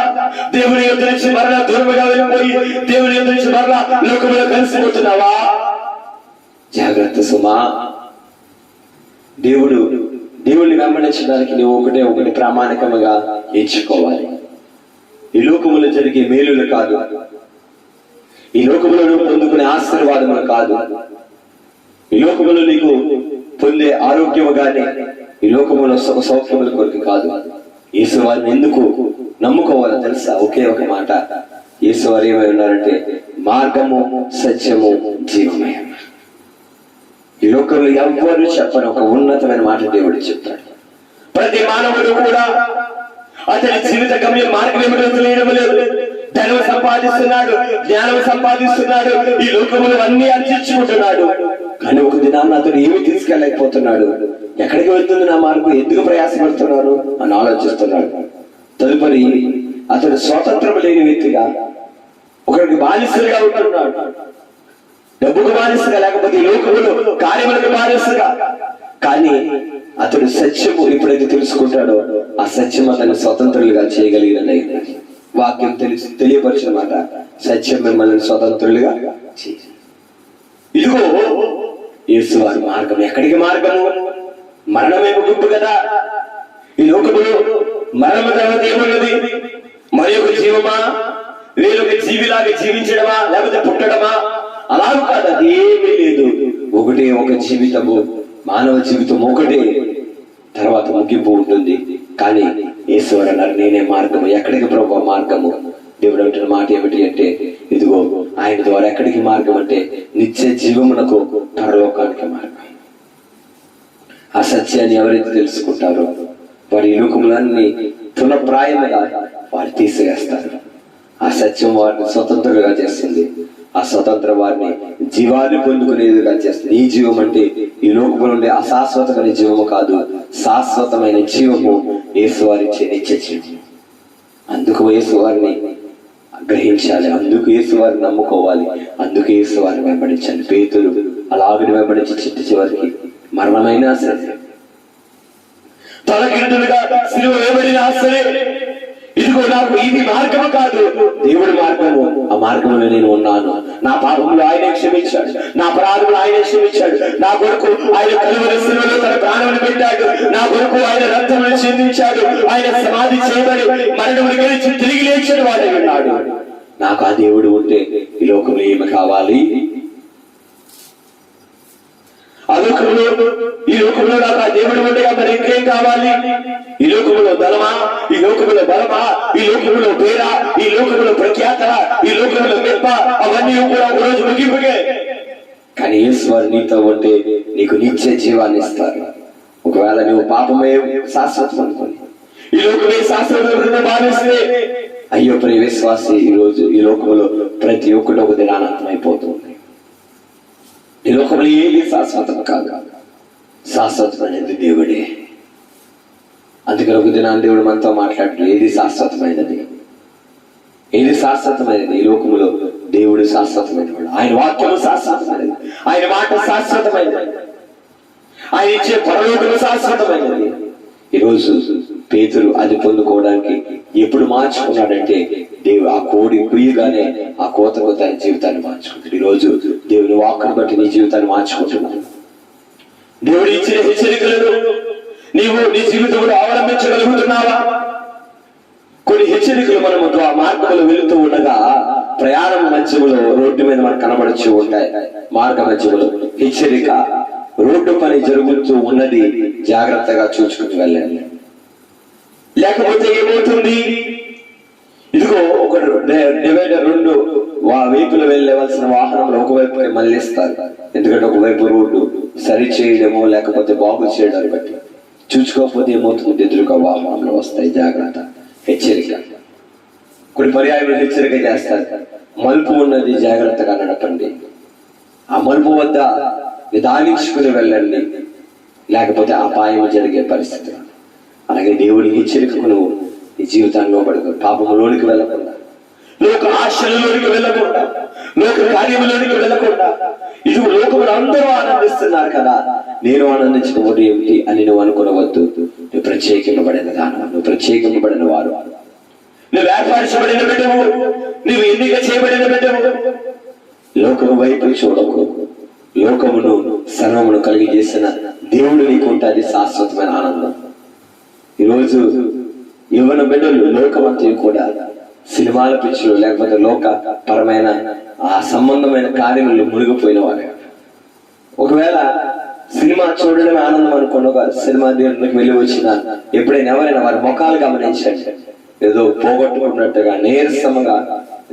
[SPEAKER 1] దేవుని యొద్ద నుంచి మరలా దూరముగా వెళ్ళిపోయి దేవుని యొద్ద నుంచి మరలా లోకములో కలిసిపోతున్నావా? జాగ్రత్త సుమా. దేవుడిని వెంబడించడానికి నువ్వు ఒకటి ప్రామాణికముగా ఎంచుకోవాలి. ఈ లోకములో జరిగే మేలులు కాదు, ఈ లోకములో నువ్వు పొందుకునే ఆశీర్వాదములు కాదు, ఈ లోకములో నీకు పొందే ఆరోగ్యము గాని, ఈ లోకములో సుఖ సౌఖ్యముల కొరకు కాదు. యేసు వారిని ఎందుకు నమ్ముకోవాలో తెలుసా? ఒకే ఒక మాట. యేసు వారు ఏమై ఉన్నారంటే, మార్గము, సత్యము, జీవమై. ఈ లోకంలో ఎవ్వరు చెప్పని ఒక ఉన్నతమైన మాట దేవుడు చెప్తాడు. ప్రతి మానవుడు కూడా అతని జీవిత గమ్యం మార్గం ఏమిటో తెలియడం లేదు, ధనం సంపాదిస్తున్నాడు, జ్ఞానం సంపాదిస్తున్నాడు, ఈ లోకములు అన్ని అర్జించుకుంటున్నాడు. కానీ ఒక దినాన్ని అతను ఏమి తీసుకెళ్ళలేకపోతున్నాడు. ఎక్కడికి వెళ్తుంది నా మార్గం, ఎందుకు ప్రయాసపడుతున్నారు అని ఆలోచిస్తున్నాడు. తదుపరి అతడు స్వాతంత్రం లేని వ్యక్తిగా ఒకరికి బానిసలుగా ఉంటున్నాడు. డబ్బుకు బానిసగా, లేకపోతే ఈ లోకములు కార్యములకు బానిసగా. కానీ అతడు సత్యము ఎప్పుడైతే తెలుసుకుంటాడో ఆ సత్యం అతను స్వతంత్రులుగా చేయగలిగినది. వాక్యం తెలియపరిచిన మాట, సత్యం మిమ్మల్ని స్వతంత్రులుగా చేయాలి. ఇదిగో యేసు వారి మార్గం. ఎక్కడికి మార్గము? మరణమే ముగింపు కదా. ఈ లోకములో మరణము తర్వాత ఏమున్నది? మరి ఒక జీవమా, వేరొక జీవిలాగా జీవించడమా, లేకపోతే పుట్టడమా? అలాగే కాదు, అది ఏమీ లేదు. ఒకటే ఒక జీవితము, మానవ జీవితం ఒకటే, తర్వాత ముగింపు ఉంటుంది. కానీ ఈశ్వరు అన్నారు, నేనే మార్గము. ఎక్కడికి ప్రభు మార్గము? దేవుడు అంటున్న మాట ఏమిటి అంటే, ఇదిగో ఆయన ద్వారా ఎక్కడికి మార్గం అంటే నిత్య జీవమునకు, పరలోకానికి మార్గం. ఆ సత్యాన్ని ఎవరైతే తెలుసుకుంటారో వారి లోకములన్నీ తునప్రాయముగా వారు తీసివేస్తారు. ఆ సత్యం వారిని స్వతంత్రులుగా చేస్తుంది. ఆ స్వతంత్ర వారిని జీవాన్ని పొందుకునేదిగా చేస్తుంది. ఈ జీవం అంటే ఈ లోకములో ఉండే అశాశ్వతమైన జీవము కాదు, శాశ్వతమైన జీవము యేసు వారిచ్చే నిత్య జీవం. అందుకు యేసు వారిని గ్రహించాలి, అందుకు యేసు వారిని నమ్ముకోవాలి, అందుకు యేసు వారిని వెంబడించాలి. పేతురు అలాగని వెంబడించి చిట్టు చివరికి మరణమైనా సరే, తలకిందులుగా సిలువ వేయబడినా సరే, ఇదిగో నాకు ఇది మార్గము కాదు, దేవుడి మార్గము. ఆ మార్గంలో నేను ఉన్నాను. నా పాపములు ఆయన క్షమించాడు, నా అపరాధములు ఆయన క్షమించాడు. నా కొరకు ఆయన కలువరి సిలువలో తన ప్రాణములు పెట్టాడు. నా కొరకు ఆయన రక్తములు చెందించాడు. ఆయన సమాధి చేయబడి మరణములు గెలిచి తిరిగి లేచిన వాడై ఉన్నాడు. నాకు ఆ దేవుడు ఉంటే ఈ లోకంలో ఏమి కావాలి? ఈ లోకంలో నాకు ఆ దేవుడు ఉండగా మరి ఇంకేం కావాలి? ఈ లోకంలో ధనమా, ఈ లోకంలో బలమా, ఈ లోకంలో పేర, ఈ లోకంలో ప్రఖ్యాత, ఈ లోకంలో మెప్ప, అవన్నీ కూడా ఒక రోజు ముగింపుకే. కానీ ఈశ్వరు నీతో ఉంటే నీకు నిత్య జీవాన్ని ఇస్తారు. ఒకవేళ నువ్వు పాపమే శాశ్వతం అనుకోని, ఈ లోకమే శాశ్వతం భావిస్తే, అయ్యో ప్రియ విశ్వాసి, ఈ రోజు ఈ లోకంలో ప్రతి ఒక్కటి ఒక దినానంతం అయిపోతుంది. ఈ లోకంలో ఏది శాశ్వతం కాదు, శాశ్వతమైనది దేవుడే. అందుకని ఒక దినాన్ని దేవుడు మనతో మాట్లాడుతూ, ఏది శాశ్వతమైనది, ఏది శాశ్వతమైనది? ఈ లోకములో దేవుడు శాశ్వతమైన వాడు. ఆయన వాక్యము శాశ్వతమైనది, ఆయన మాట శాశ్వతమైనది, ఆయన ఇచ్చే పరలోకము శాశ్వతమైనది. ఈరోజు పేతురు అది పొందుకోవడానికి ఎప్పుడు మార్చుకున్నాడంటే, దేవుడు ఆ కోడి కుయ్యగానే ఆ కోతకు తన జీవితాన్ని మార్చుకుంటాడు. ఈరోజు దేవుని వాక్కును బట్టి నీ జీవితాన్ని మార్చుకుంటున్నాడు. దేవుడు ఇచ్చిన హెచ్చరికలను నీవు నీ జీవితంలో అవలంబించగలుగుతున్నావా? కొన్ని హెచ్చరికలు మనము ఆ మార్గంలో వెళుతూ ఉండగా ప్రయాణం మధ్యములో రోడ్డు మీద మనకు కనబడుచు ఉంటాయి. మార్గ మధ్యములో హెచ్చరిక, రోడ్డు పని జరుగుతూ ఉన్నది, జాగ్రత్తగా చూసుకుని వెళ్ళండి. లేకపోతే ఏమవుతుంది? ఇదిగో ఒక డివైడర్, రెండు వైపులు వెళ్ళవలసిన వాహనంలో ఒకవైపు మళ్ళిస్తారు. ఎందుకంటే ఒకవైపు రోడ్డు సరి చేయడమో లేకపోతే బాగు చేయడం బట్టి చూసుకోకపోతే ఏమవుతుంది? ఎదురుగా వాహనంలో వస్తాయి. జాగ్రత్త, హెచ్చరిక. కొన్ని పర్యాయాలు హెచ్చరిక చేస్తారు, మలుపు ఉన్నది, జాగ్రత్తగా నడపండి, ఆ మలుపు వద్ద నిదానించుకుని వెళ్ళండి, లేకపోతే అపాయం జరిగే పరిస్థితి. అలాగే దేవుడి హెచ్చరికకు నువ్వు నీ జీవితాన్ని లోపడదు. పాపంలోనికి వెళ్ళకుండా, లోక ఆశలలోనికి వెళ్ళకుండా, లోక కార్యములోనికి వెళ్ళకుండా, ఇది లోకములు అందరూ ఆనందిస్తున్నారు కదా, నేను ఆనందించకపోతే ఏమిటి అని నువ్వు అనుకోవద్దు. నువ్వు ప్రత్యేకింపబడిన దానం, నువ్వు ప్రత్యేకింపబడిన వారు, నువ్వు ఏర్పరచబడిన బిడ్డవు, నువ్వు ఎన్నిక చేయబడిన బిడ్డవు. లోకము వైపు చూడకు. లోకమును సర్వమును కలిగి చేసిన దేవుడు నీకు ఉంటుంది శాశ్వతమైన ఆనందం. ఈరోజు యువన బిడ్డలు లోకమంతా కూడా సినిమాల పిచ్చిలో లేకపోతే లోక పరమైన ఆ సంబంధమైన కార్యములు మునిగిపోయిన వారు. ఒకవేళ సినిమా చూడడం ఆనందం అనుకున్న సినిమా థియేటర్కి వెళ్ళి వచ్చిన ఎప్పుడైనా ఎవరైనా వారి ముఖాలు గమనించండి, ఏదో పోగొట్టుకున్నట్టుగా, నీరసంగా,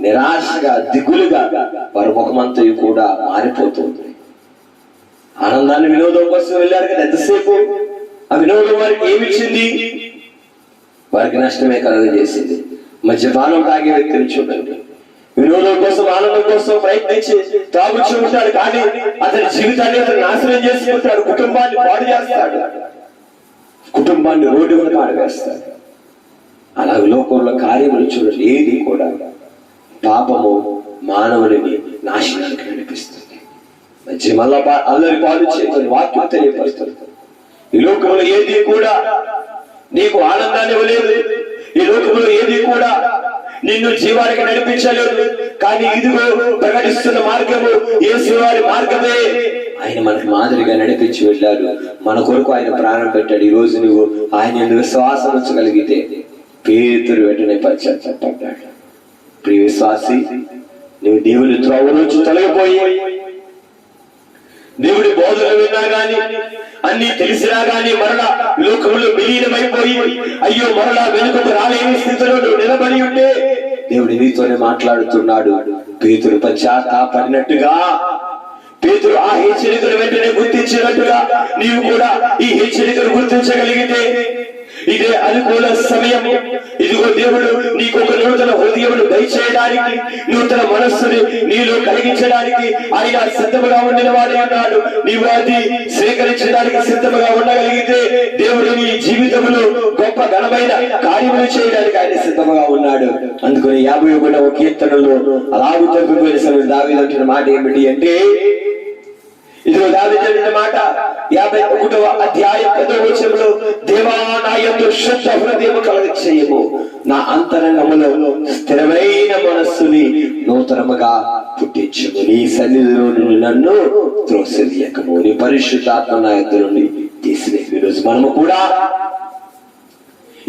[SPEAKER 1] నిరాశగా, దిగులుగా వారి ముఖమంతా కూడా మారిపోతుంది. ఆనందాన్ని వినోదం కోసం వెళ్ళారు కదా, ఎంతసేపు ఆ వినోదం వారికి ఏమిచ్చింది? వారికి నష్టమే కలుగజేసింది. మద్యపానం తాగే వ్యక్తిని చూడండి, వినోదం కోసం ఆనందం కోసం ప్రయత్నించి తాగుతూ ఉంటాడు, కానీ అతని జీవితాన్ని అతను నాశనం చేసుకుంటాడు, కుటుంబాన్ని పాడు చేస్తాడు, కుటుంబాన్ని రోడ్డు మీద పాడువేస్తాడు. అలాగే లోకంలో కార్యములు చూడండి, ఏది కూడా పాపము మానవుడిని నాశనానికి నడిపిస్తుంది. మంచి మళ్ళా అల్లరి పాలు చేస్తుంది, వాక్యం తెలియపరుస్తుంది. ఈ లోకంలో ఏది కూడా నీకు ఆనందాన్ని ఇవ్వలేదు, ఈ లోకంలో ఏది కూడా నిన్ను జీవానికి నడిపించలేదు. కానీ ఇదిగో ప్రకటిస్తున్న మార్గము యేసు వారి మార్గమే. ఆయన మనకు మాదిరిగా నడిపించి వెళ్ళాడు, మన కొరకు ఆయన ప్రాణం పెట్టాడు. ఈ రోజు నువ్వు ఆయన విశ్వాసం ఉంచగలిగితే పేతురు వెంటనే పశ్చాత్తాపడ్డాడు. ప్రియ విశ్వాసి, నువ్వు దేవుని త్రోవ నుంచి తొలగిపోయి దేవుడి బోధన విన్నా గాని అన్ని తెలిసినా గాని మరలా లోకములు విలీనమైపోయి అయ్యో మరలా వెనుకకు రాలేని స్థితిలో నువ్వు నిలబడి ఉంటే దేవుడి నీతోనే మాట్లాడుతున్నాడు. పేతురు పశ్చాత్తాపడినట్టుగా, పేతురు ఆ హెచ్చరికను వెంటనే గుర్తించినట్టుగా నీవు కూడా ఈ హెచ్చరికను గుర్తించగలిగితే ఇదే అనుకూల సమయం. ఇదిగో దేవుడు నీకు ఒక నూతన హృదయమును దయచేయడానికి, నూతన మనస్సుని నీలో కలిగించడానికి ఆయన సిద్ధముగా ఉండిన వాడే ఉన్నాడు. నీవు అది స్వీకరించడానికి సిద్ధముగా ఉండగలిగితే దేవుడు నీ జీవితంలో గొప్ప ఘనమైన కార్యములు చేయడానికి ఆయన సిద్ధముగా ఉన్నాడు. అందుకని 51వ కీర్తనలో అలాగూ తప్పిపోయిన సమయం దావీదు అంటున్న మాట ఏమిటి అంటే, ఇదిగో దావీదు అంటున్న మాట 51వ అధ్యాయం 10వ వచనంలో, దేవా నా యందు శుద్ధ హృదయము కలగచేయము, నా అంతరంగములో స్థిరమైన మనస్సుని నూతనముగా పుట్టించుము, నీ సన్నిధిలో నుండి నన్ను త్రోసివేయకము, నీ పరిశుద్ధాత్మ నా యొద్ద నుండి తీసివేయు. ఈరోజు మనము కూడా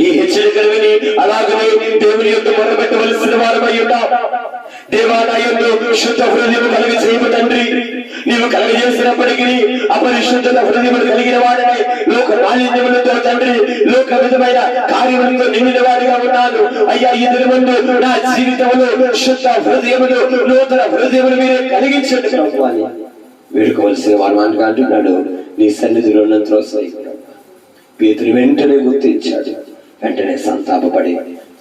[SPEAKER 1] ఈ హెచ్చరికలు విని అలాగనే దేవుని యొక్క మొరపెట్టవలసిన వారమై ఉన్నాం. దేవా నా యందు శుద్ధ హృదయము కలిగి చేయము తండ్రి, నీవు కలగజేసినప్పటికీ అపరిశుద్ధత హృదయములు కలిగిన వాడని లోక మాలిన్యములతో తండ్రి, లోక విధమైన కార్యములతో నిండిన వాడిగా ఉన్నాను అయ్యా. ఇద్దరి ముందు నా జీవితంలో శుద్ధ హృదయములు నూతన హృదయములు మీరే కలిగించండి అని వేడుకోవలసిన వాడు అంటున్నాడు. నీ సన్నిధిలో త్రోసివేయకుము. పేతురు వెంటనే గుర్తించాడు, వెంటనే సంతాపపడి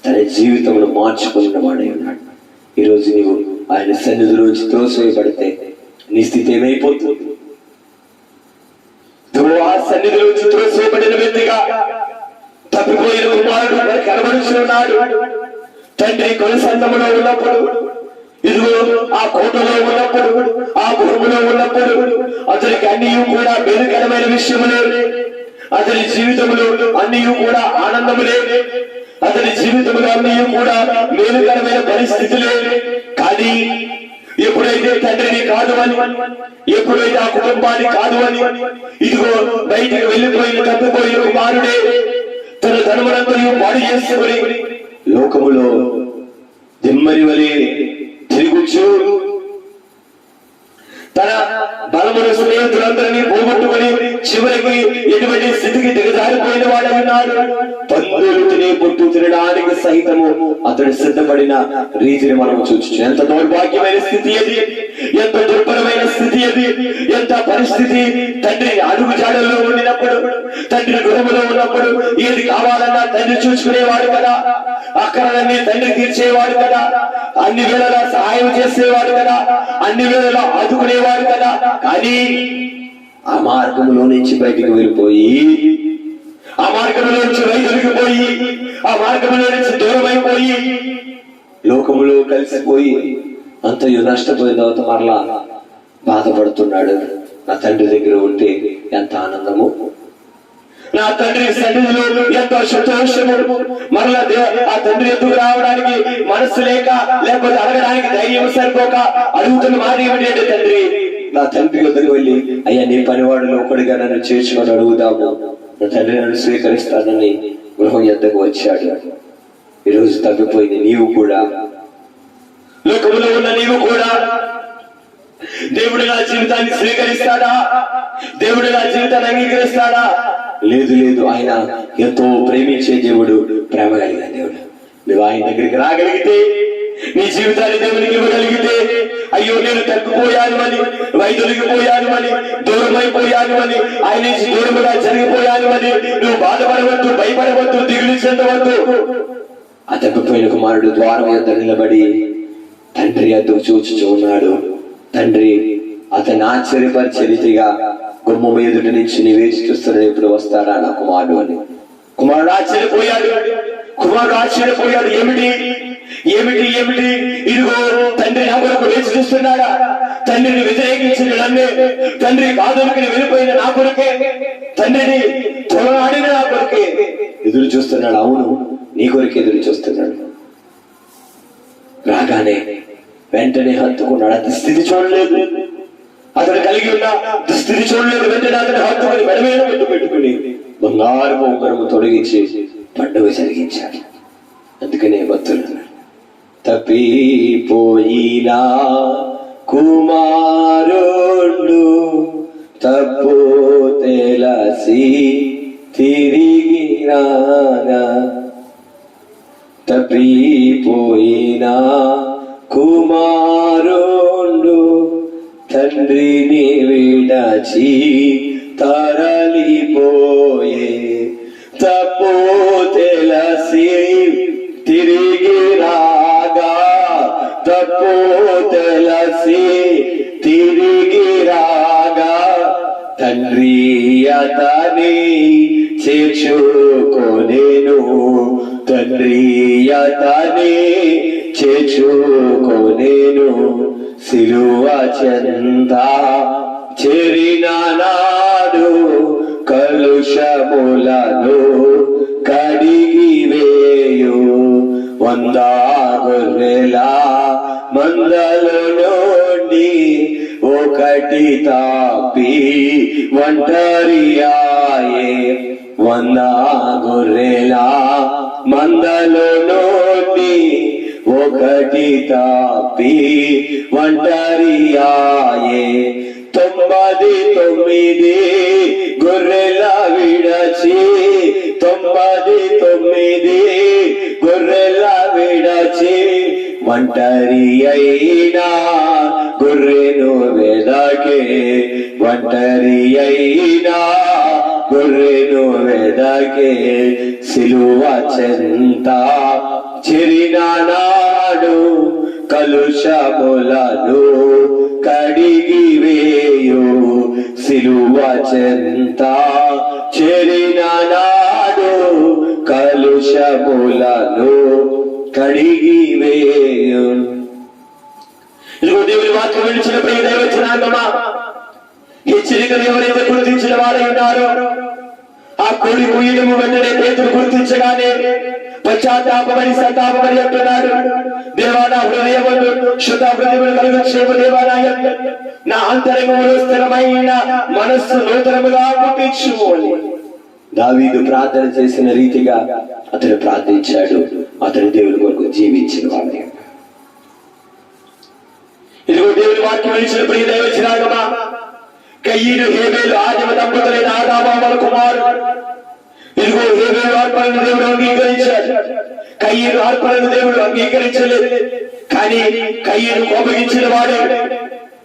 [SPEAKER 1] తన జీవితంలో మార్చుకున్న వాడై ఉన్నాడు. ఈరోజు నీవు ఆయన సన్నిధిలోంచి త్రోసివేయబడితే నీ స్థితి ఏమైపోతుంది? ఆ సన్నిధిలోంచి త్రోసివేయబడిన వ్యక్తిగా తప్పిపోయిన కుమారుడు మరి కనబడుచున్నాడు. తండ్రి కొనసందములో ఉన్నప్పుడు, ఇదిగో ఆ కోటలో ఉన్నప్పుడు, ఆ భూమిలో ఉన్నప్పుడు అతనికి అన్ని కూడా మేలుకరమైన విషయములే, అతని జీవితంలో అన్ని కూడా ఆనందములే, అతని జీవితంలో అన్ని కూడా మేలుకరమైన పరిస్థితులే. కానీ ఎప్పుడైతే తండ్రిని కాదు అని, ఎప్పుడైతే ఆ కుటుంబాన్ని కాదు అని, ఇదిగో బయటకు వెళ్లిపోయిన తప్పిపోయిన కుమారుడే తన ధనమునంతయు పాడు చేసుకుని లోకములో దిమ్మరి వలె తిరుగుచు తన బలమున స్నేహితులందరినీ పోగొట్టుకుని చివరికి ఎటువంటి స్థితికి దిగజారిపోయిన వాడన్నాడు. పందులు తినే పొట్టు తినడానికి సహితము అతడు సిద్ధపడిన రీతిని మనం చూచు. ఎంత దౌర్భాగ్యమైన స్థితి అది, ఎంత దుర్భరమైన స్థితి అది, ఎంత పరిస్థితి. తండ్రి అడుగు జాడల్లో ఉండినప్పుడు, తండ్రి గృహములో ఉన్నప్పుడు ఏది కావాలన్నా తండ్రి చూసుకునేవాడు కదా, అక్కడన్నీ తండ్రి తీర్చేవాడు కదా, అన్ని వేళలా సహాయం చేసేవాడు కదా, అన్ని వేళలా ఆదుకునేవాడు కదా. కానీ ఆ మార్గంలో నుంచి బయటికి వెళ్ళిపోయి, ఆ మార్గంలో నుంచి వైదొలిగిపోయి, ఆ మార్గంలో నుంచి దూరమైపోయి లోకములో కలిసిపోయి అంతయు నష్టపోయిన తర్వాత మరలా బాధపడుతున్నాడు. నా తండ్రి దగ్గర ఉంటే ఎంత ఆనందము, నా తండ్రి సన్నిధిలో ఎంతో సంతోషము. మరలా ఆ తండ్రి ఎదుగు రావడానికి మనస్సు లేక, లేకపోతే అడగడానికి ధైర్యం సరిపోక అడుగుతున్న మాట ఏమిటంటే, తండ్రి నా తండ్రి ఎదురు వెళ్ళి అయ్యా నీ పనివాడులో ఒకటిగా నన్ను చేర్చుకొని అడుగుదాము, నా తండ్రి నన్ను స్వీకరిస్తానని గృహం ఎద్దకు వచ్చాడు. ఈరోజు తప్పిపోయింది నీవు కూడా, లోకములో ఉన్న నీవు కూడా. దేవుడు నా జీవితాన్ని స్వీకరిస్తాడా? దేవుడు నా జీవితాన్ని అంగీకరిస్తాడా? లేదు లేదు. ఆయన ఎంతో ప్రేమించే దేవుడు, ప్రేమ కలిగిన దేవుడు. నువ్వు ఆయన దగ్గరికి రాగలిగితే, నీ జీవితాన్ని దేవునికి ఇవ్వగలిగితే, అయ్యో నేను తగ్గిపోయాను అని, వైదొలిగిపోయాను అని, దూరమైపోయాను అని, ఆయన నుంచి దూరముగా జరిగిపోయాను అని నువ్వు బాధపడవద్దు, భయపడవద్దు, దిగులు చెందవద్దు. ఆ తప్పిపోయిన కుమారుడు ద్వారం యొద్ద నిలబడి తండ్రి అద్దకు చూచుచూ ఉన్నాడు. తండ్రి అతన్ని ఆశ్చర్యపరిచే రీతిగా గుమ్మం ఎదుటి నుంచి వేచి చూస్తున్నాడు, ఎప్పుడు వస్తాడా నా కుమారుడు అని. కుమారుడు ఆశ్చర్యపోయాడు. ఏమిటి ఏమిటి ఏమిటి ఇదిగో తండ్రి నా కొరకు వేచి చూస్తున్నాడా? తండ్రిని వ్యతిరేకించిన నన్నే, తండ్రి కాదనుకుని వెళ్ళిపోయిన నా కొరకే, తండ్రిని తొలగాడిన నా కొరకే ఎదురు చూస్తున్నాడు. అవును, నీ కొరకే ఎదురు చూస్తున్నాడు. రాగానే వెంటనే హత్తుకున్నాడు. అతని స్థితి చూడలేదు, అతను కలిగి ఉన్న దుస్థితి చూడలేదు. వెంటనే అతను హత్తుకుని మెడమేడ పెట్టుకుని బంగారు ఉంగరము తొలగించి పండుగ జరిగించాడు. అందుకనే భక్తులు తప్పిపోయినా కుమారుడు తప్పు తెలసి తిరిగి రాగా, తప్పిపోయినా కుమారుడు తండ్రిని విడచి తరలిపోయే, తప్పు తెలసి తిరిగి రాగా, తప్పు తెలసి తిరిగి రాగా, తండ్రి అతని చేర్చుకొనెను, తండ్రి అతని చేర్చుకొనెను. సిలువ చెంత చేరిన నాడు కలుషములను కడిగి వేయు, 100 గొర్రెల మందలో నుండి ఒకటి తాపి ఒంటరియాయే, 100 గొర్రెల మందలో నుండి ఒకటి తాపి ఒంటరియాయే, 99 గొర్రెల విడచి, 99 గొర్రెల విడచి ఒంటరి అయినా గొర్రెను వెదకే, ఒంటరి అయినా గొర్రెను వెదకే. సిలువ చెంత చెరిన నాడు కలుషములను కడిగి వేయు, సిలువ చెంత చెరిన నాడు కలుషములను కడిగి వేయు. ఇదిగో దేవుని వాక్యం విడిచిన ప్రియ దైవజనాంగమా, హెచ్చరికను ఎవరైతే గుర్తించిన వారై ఉన్నారో ఆ కోడి కూయడము వెంటనే పేతురు గుర్తించగానే పశ్చాత్తాపమని సంతాపమని అంటున్నాడు. దేవా నా హృదయమును శుద్ధ హృదయమును కలుగచేయు దేవా, నా అంతరంగములో స్థిరమైన మనస్సు నూతనముగా పుట్టించుము అని దావీదు ప్రార్థన చేసిన రీతిగా అతను ప్రార్థించాడు. అతను దేవుని కొరకు జీవించిన వాడే. ఇదిగో దేవుని వాక్యం విడిచిన ప్రియ దైవజనాంగమా, కయ్యను హేబేలు ఆదిమ దంపతులైన ఆదాము వాళ్ళ కుమారుడు. ఇదిగో హేబేలు అర్పణను దేవుడు అంగీకరించాడు, కయ్యను అర్పణను దేవుడు అంగీకరించలేదు. కానీ కయ్యను కోపగించిన వాడే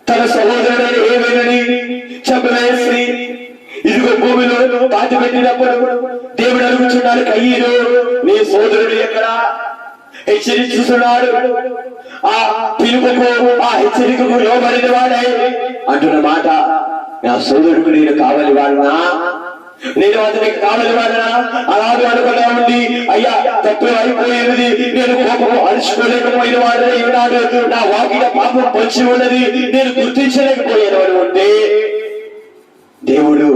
[SPEAKER 1] తన సహోదరుడైన హేబేలుని చంపవేసి ఇదిగో భూమిలో పాతి పెట్టినప్పుడు దేవుడు అడుగుతున్నాడు, కయ్యను నీ సోదరుడు ఎక్కడా? హెచ్చరిస్తున్నాడు. ఆ పిలుపుకు ఆ హెచ్చరికకు లోబడిన వాడై అంటున్న మాట, నా సోదరుడికి నేను కావాలి వాడనా, నేను అతనికి కావాలి వాడనా? అలాగే అనుకున్నా ఉంది. అయ్యా తప్పు అయిపోయినది, నేను కోపము అరుచుకోలేకపోయిన వాడనే ఉన్నాడు, నా వాకిట పాపం పొంచి ఉన్నది, నేను గుర్తించలేకపోయిన వాడు ఉంటే దేవుడు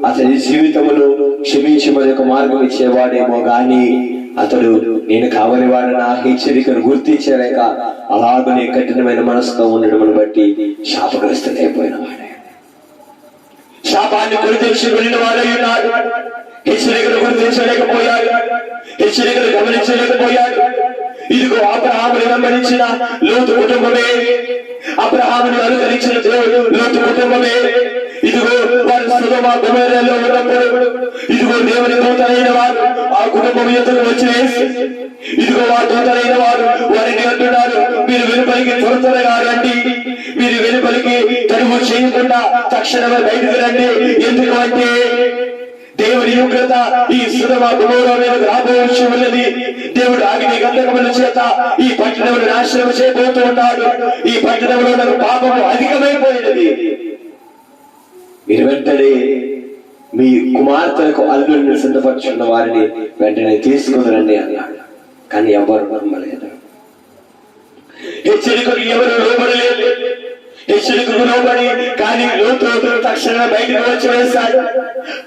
[SPEAKER 1] అతని జీవితంలో క్షమించి మరొక మార్గం ఇచ్చేవాడేమో గాని అతడు నేను కావలి వాడన హెచ్చరికను గుర్తించలేక అలాగనే కఠినమైన మనసుతో ఉండడం బట్టి శాపగ్రస్తుడైపోయిన వాడే, శాపాన్ని గుర్తించబడిన వాడై ఉన్నాడు. హెచ్చరికను గుర్తించలేకపోయాడు, హెచ్చరికను గమనించలేకపోయాడు. ఇదిగో అబ్రహాముని వెంబడించిన లోతు కుటుంబమే, అబ్రహాముని అనుకరించిన దేవుడు లోతు కుటుంబమే. ఇదిగో వారు సొదొమ గొమొర్రాలో ఉన్నప్పుడు ఇదిగో దేవుని దూతలైన వారు ఆ కుటుంబం ఎదురు వచ్చి ఇదిగో ఆ దూతలైన వారు వారిని అంటున్నారు, మీరు వెలుపలికి త్వరగా రండి, మీరు వెలుపలికి తరువు చేయకుండా తక్షణమే బయటకు రండి. ఎందుకంటే దేవుని దేవుడి ఉగ్రత ఈ సుధమ గుమోరా మీద రాబోవచ్చు ఉన్నది. దేవుడు అగ్ని గంధకముల చేత ఈ పట్టణమును నాశనం చేయబోతూ ఉన్నాడు. ఈ పట్టణంలో నాకు పాపము అధికమైపోయినది. మీరు వెంటనే మీ కుమార్తెలకు అల్లుడిని సిద్ధపరచున్న వారిని వెంటనే తీసుకుని అన్నాడు. కానీ ఎవరు నమ్మలేదు. హెచ్చరికలు ఎవరు లోబడలేదు. హెచ్చరికకు లోబడి కానీ లోతు తక్షణమే బయటకు వచ్చి వేశాడు.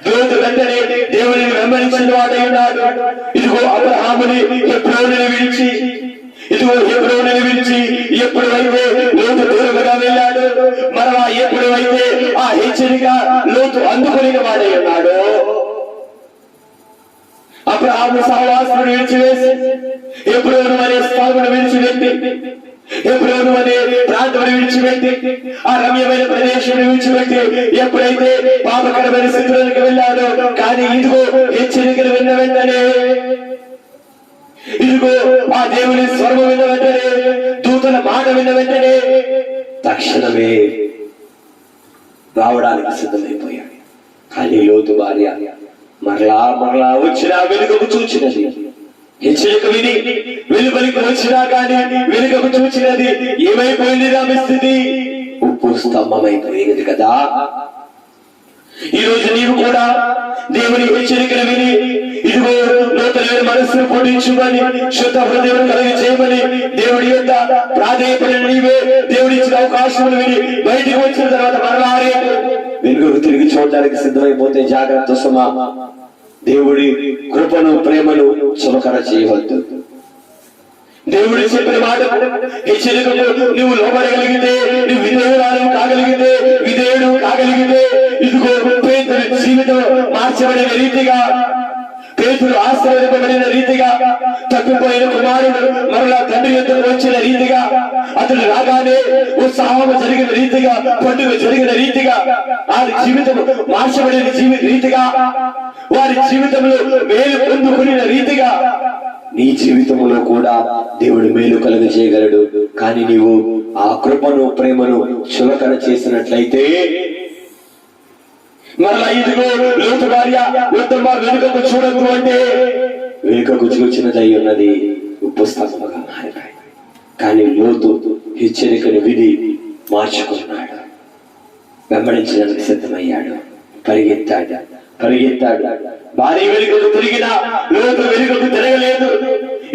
[SPEAKER 1] లోతు వెంటనే దేవుడిని వెంబడించిన వాడై ఉన్నాడు. ఇదిగో అబ్రహాముని హెబ్రోనుని విడిచి ఎప్పుడైతే లోతు దూరముగా వెళ్ళాడు, మరలా ఎప్పుడైతే ఆ హెచ్చరిక లోతు అందుకుని వాడై ఉన్నాడు, అబ్రహాము సహవాసును విడిచివేసి హెబ్రోను అనే స్థలమును విడిచిపెట్టి హెబ్రోను అనే ప్రాంతమును విడిచిపెట్టి ఆ రమ్యమైన ప్రదేశం విడిచిపెట్టి ఎప్పుడైతే పాపకరమైన స్థితులకు వెళ్ళాడో, కానీ ఇదిగో హెచ్చరికలు విన్న వెంటనే, ఇదిగో ఆ దేవుని స్వరము విన్న వెంటనే, దూతల మాట విన్న వెంటనే తక్షణమే రావడానికి సిద్ధమైపోయాడు. కానీ లోతు భార్య మరలా వచ్చిన వెనుకకు చూచినది. హెచ్చరిక విని వెలుపలికి వచ్చినా కానీ వెనుకకు చూచినది. ఏమైపోయింది ఆమె స్థితి? ఉప్పు స్తంభమైపోయినది కదా. ఈ రోజు నీవు కూడా దేవుని హెచ్చరికలు విని ఇదిగో నూతన మనస్సును పొందించుకొని శుద్ధ హృదయం కలిగి చేయమని దేవుడి యొక్క ప్రాధేయపడిన నీవే దేవుడి ఇచ్చిన అవకాశములు విని బయటికి వచ్చిన తర్వాత మరలా వెనుకకు తిరిగి చూడడానికి సిద్ధమైపోతే జాగ్రత్త సుమా. దేవుడి కృపను ప్రేమను చులకన చేయవద్దు. దేవుడు చెప్పిన మాట హెచ్చరికలు నువ్వు లోబడగలిగితే, నువ్వు విధేయుడు కాగలిగితే ఇదిగో పేతురు జీవితం మార్చబడిన రీతిగా, పేతురు ఆశీర్వదింపబడిన రీతిగా, తప్పిపోయిన కుమారుడు మరలా తండ్రి యొద్దకు వచ్చిన రీతిగా, అతడు రాగానే ఉత్సాహం జరిగిన రీతిగా, పండుగ జరిగిన రీతిగా, వారి జీవితం మార్చబడిన రీతిగా, వారి జీవితంలో మేలు పొందుకున్న రీతిగా నీ జీవితంలో కూడా దేవుడు మేలు కలుగ చేయగలడు. కానీ నీవు ఆ కృపను ప్రేమను చులకన చేసినట్లయితే మరలా ఇదిగో లోతు భార్య వద్దమ్మా వెనుకకు చూడద్దు అంటే వెనుకకు చూచినదై ఉన్నది, ఉప్పు స్తంభంగా మారిపోయి. కానీ లోతు హెచ్చరికను విధి మార్చుకున్నాడు, వెంబడించడానికి సిద్ధమయ్యాడు, పరిగెత్తాడు. భార్య వెనుకకు తిరిగిన లోతు వెనుకకు తిరగలేదు.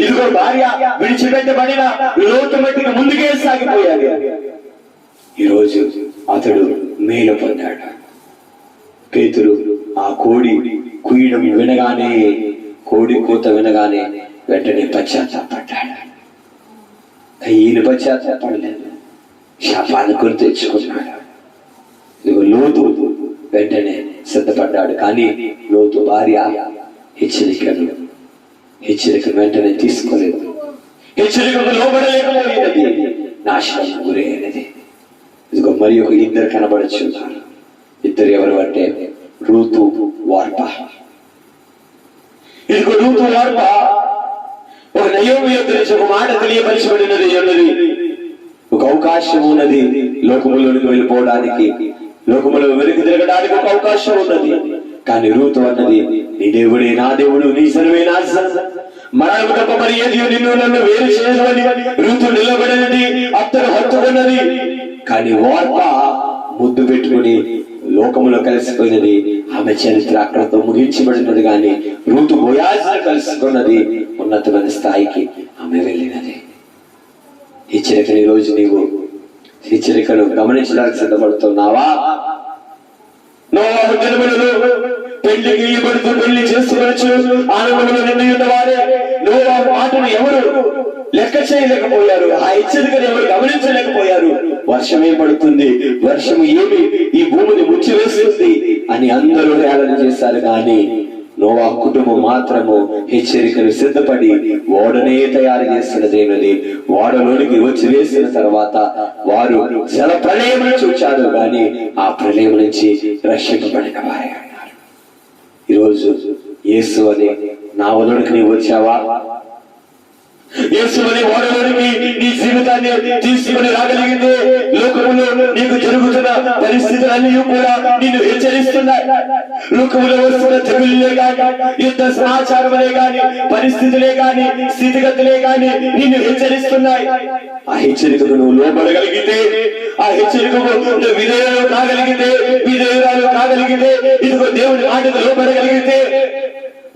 [SPEAKER 1] ఇదిగో భార్య విడిచిపెట్టబడిన లోతు మట్టికి ముందుకే సాగిపోయాడు. ఈరోజు అతడు మేలు పొందాడు. పేతురు ఆ కోడి కుయ్యడం వినగానే, కోడి కూత వినగానే వెంటనే పశ్చాత్తాపడ్డాడు. ఈయన పశ్చాత్తాపడలేదు, శాపాన్ని కొని తెచ్చుకున్నాడు. ఇదిగో లోతు వెంటనే సిద్ధపడ్డాడు. కానీ లోతు భార్య హెచ్చరికను వెంటనే తీసుకోలేదు. హెచ్చరికకు లోబడలేకపోయినది, నాశనం గురైనది. ఇదిగో మరి ఒక ఇద్దరు కనబడుచున్నారు. ఇద్దరు ఎవరు అంటే రూతు వార్ప. ఇదిగో రూతు వార్ప ఒక నయోమి యొక్క ఒక మాట తెలియపరచబడినది ఉన్నది. ఒక అవకాశం ఉన్నది లోకములోనికి వెళ్ళిపోవడానికి, లోకములో వెనుక తిరగడానికి ఒక అవకాశం ఉన్నది. కానీ రూతు అన్నది నీ దేవుడే నా దేవుడు, నీ సర్వే నా మరణము తప్ప మరి ఏది నిన్ను నన్ను వేరు చేయదని రూతు నిలబడినది, అత్తరు హత్తుకున్నది. కానీ వార్ప ముద్దు పెట్టుకుని లోకములో కలిసిపోయినది. ఆమె చరిత్ర అక్కడతో ముగించబడినది. కానీ రూతు బోయాజును కలుసుకున్నది, ఉన్నతమైన స్థాయికి ఆమె వెళ్ళినది. హెచ్చరికని రోజు నీవు హెచ్చరికను గమనించడానికి సిద్ధపడుతున్నావా? నోవాహు దినములలో పెళ్లికి ఇయ్యబడుతూ పెళ్లి చేసుకోవచ్చు ఆనందంలో నిండి ఉన్నవారే నోవాహు మాటను ఎవరు లెక్క చేయలేకపోయారు, ఆ హెచ్చరికను ఎవరు గమనించలేకపోయారు. వర్షమే పడుతుంది, వర్షము ఏమి ఈ భూమిని ముచ్చివేస్తుంది అని అందరూ హేళన చేశారు. కానీ నోవాహు కుటుంబం మాత్రము హెచ్చరికను సిద్ధపడి ఓడనే తయారు చేస్తున్నదేనది. ఓడలోనికి వచ్చి వేసిన తర్వాత వారు జల ప్రళయం చూచారు, కానీ ఆ ప్రళయం నుంచి రక్షింపబడిన వారే అన్నారు. ఈరోజు యేసు అనే నావలోనికి నీవు వచ్చావా? యేసు అనే ఓడలోనికి నీ జీవితాన్ని తీసుకుని రాగలిగితే లోకములో నీకు జరుగుతున్న పరిస్థితులన్నీ కూడా నిన్ను హెచ్చరిస్తున్నాయి. లోకములో వస్తున్న తెగుళ్ళే గాని, యుద్ధ సమాచారములే గాని, పరిస్థితులే గాని, స్థితిగతులే గాని నిన్ను హెచ్చరిస్తున్నాయి. ఆ హెచ్చరికకు నువ్వు లోపడగలిగితే, ఆ హెచ్చరికకు నువ్వు విధేయులు కాగలిగితే, విధేయురాలు కాగలిగితే, ఇదిగో దేవుని మాటకు లోపడగలిగితే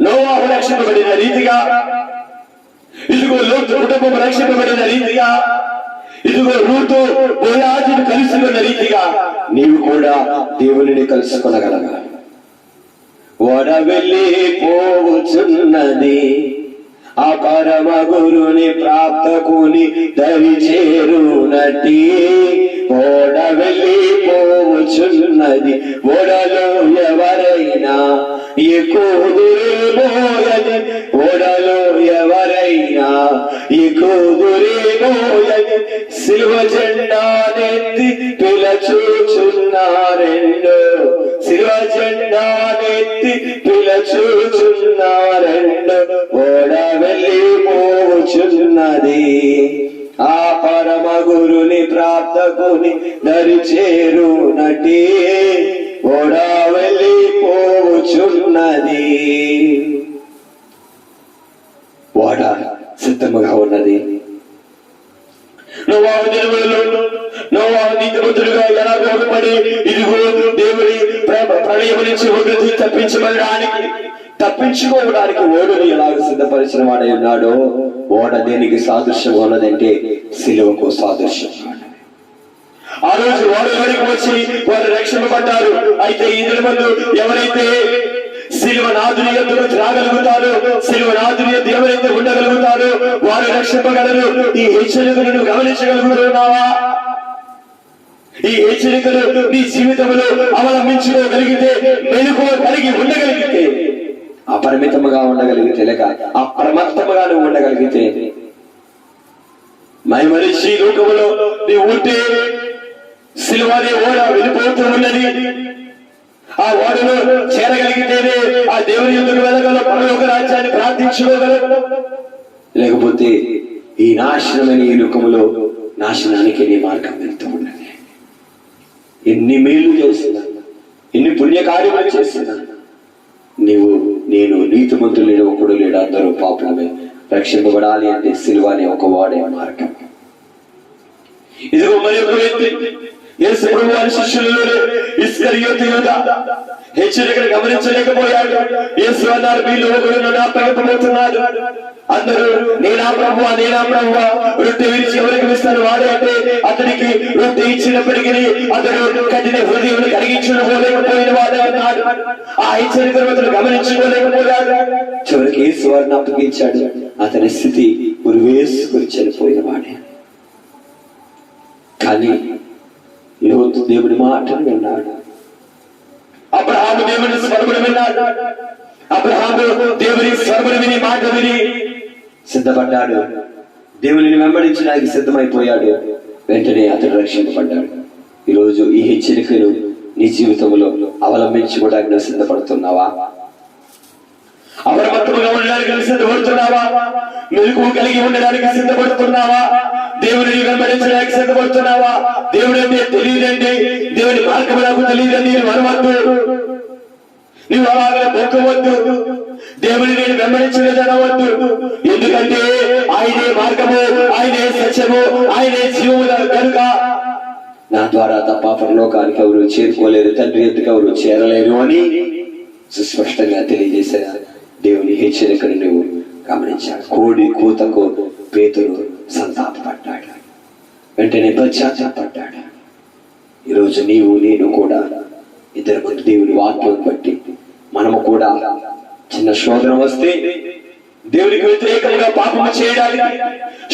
[SPEAKER 1] నోవాహు రక్షింపబడిన రీతిగా, ఇదిగో లోతు కుటుంబం రక్షింపబడిన రీతిగా, ఇదిగో రూతు బోయాజును కలుసుకున్న రీతిగా నీవు కూడా దేవునిని కలుసుకొనగలగా. ఓడ వెళ్ళి పోవుచున్నది, ఆ పరమ గురుని ప్రాప్తకుని దరి చేరునటి. ఓడ వెళ్ళి పోవుచున్నది, ఓడలో ఎవరైనా ఎక్కుదురేమోయని, ఓడలో ఎవరైనా ఎక్కుదురేమోయని సిలువ జెండానెత్తి పిలచూచున్నారెండో, సిలువ జెండానెత్తి పిలచూచున్నారెండో. ఓడ వెళ్ళి పోచున్నది, ఆ పరమ గురుని ప్రాప్తకుని దరి చేరునటి. ఓడ వెళ్ళి పోచున్నది. ఓడ సిద్ధముగా ఉన్నది. నోవాహు దినములలో నోవాహు నీతిమంతుడుగా ఎలా బోధపడి ఇదిగో దేవుని ప్రళయం నుంచి ఉగ్రత తప్పించుకోవడానికి ఓడని ఎలాగ సిద్ధపరిచిన వాడై ఉన్నాడో, ఓడ దేనికి సాదృశ్యంగా ఉన్నదంటే సిలువకు సాదృశ్యం. ఆ రోజు వారు ఎవరికి వచ్చి వారు రక్షింపబడ్డారు. అయితే ఈ దినమందు ఎవరైతే సిలువ నాదుని యొద్దకు రాగలుగుతారో, సిలువ నాదుని యొద్ద ఎవరైతే ఉండగలుగుతారో వారు రక్షింపగలరు. ఈ హెచ్చరికలను గమనించగలుగుతున్నావా? ఈ హెచ్చరికలు నీ జీవితంలో అవలంబించుకోగలిగితే, మెలకువ కలిగి ఉండగలిగితే, అపరిమితముగా ఉండగలిగితే, లేక అప్రమత్తముగా నువ్వు ఉండగలిగితే, మనిషి లోకములో నీ ఉంటే సిలువనే ఓడ వెళ్ళిపోతూ ఉన్నది. ఆ ఓడలో చేరగలిగితేనే ఆ దేవుని యొద్దకు వెళ్ళగల, పరలోక రాజ్యాన్ని ప్రార్థించుకోగలరు. లేకపోతే ఈ నాశనమైన ఈ లోకములో నాశనానికి నీ మార్గం వెళ్తూ ఉన్నది. ఎన్ని మేలు చేసినా, ఎన్ని పుణ్యకార్యములు చేసినా నేను నీతిమంతులు లేడు, ఒకడు లేడు, అందరూ పాపులమే. రక్షింపబడాలి అంటే సిలువ అనే ఒక వాడే మార్గం. ఇదిగో మరి ఒక వ్యక్తి యేసు ప్రభువు వారి శిష్యులలో ఇస్కరియోతు యూదా హెచ్చరికను గమనించలేకపోయాడు. యేసు అన్నారు, వీళ్ళు ఒకడు నన్ను అప్పగింపబోతున్నాడు. అందరూ నేనా ప్రభువా, నేనా ప్రభువా, రొట్టె విరిచి ఎవరికి ఇస్తాను వాడే అంటే అతనికి రొట్టె ఇచ్చినప్పటికీ అతడు కఠిన హృదయం కలిగించుకోలేకపోయిన వాడే అన్నాడు. ఆ హెచ్చరికను అతను గమనించుకోలేకపోయాడు. చివరికి యేసు వారిని అప్పగించాడు. అతని స్థితి ఉరివేసుకుని చనిపోయిన వాడే. కానీ లోతు దేవుని మాటను విన్నాడు. అబ్రహాము దేవుని స్వరమును విన్నాడు. అబ్రహాము దేవుని స్వరమును విని, మాట విని సిద్ధపడ్డాడు. దేవుని వెంబడించడానికి సిద్ధమైపోయాడు. వెంటనే అతడు రక్షింపబడ్డాడు. ఈరోజు ఈ హెచ్చరికను నీ జీవితంలో అవలంబించుకోవడానికి నువ్వు సిద్ధపడుతున్నావా? అప్రమత్తముగా ఉండడానికి సిద్ధపడుతున్నావా? మెలకువ కలిగి ఉండడానికి సిద్ధపడుతున్నావా? దేవుడిని వెంబడించడానికి సిద్ధపడుతున్నావా? దేవుడు అంటే తెలియదండి, దేవుని మార్గం నాకు తెలియదండి మనవద్దు, నువ్వు అలాగే మొక్కవద్దు, దేవుని నేను వెంబడించలేదనవద్దు. ఎందుకంటే ఆయనే మార్గము, ఆయనే సత్యము, ఆయనే జీవము కనుక నా ద్వారా తప్ప పరలోకానికి ఎవరు చేరుకోలేరు, తండ్రి ఎద్దుకు ఎవరు చేరలేరు అని సుస్పష్టంగా తెలియజేశారు. దేవుని హెచ్చరికను నువ్వు గమనించాడు. కోడి కూతకు పేతురు సంతాపపడ్డాడు. వెంటనే పశ్చాత్తాపడ్డాడు. ఈరోజు నీవు నేను కూడా ఇద్దరు ముందు దేవుని వాక్యం బట్టి మనము కూడా చిన్న శోధన వస్తే దేవునికి వ్యతిరేకంగా పాపము చేయడానికి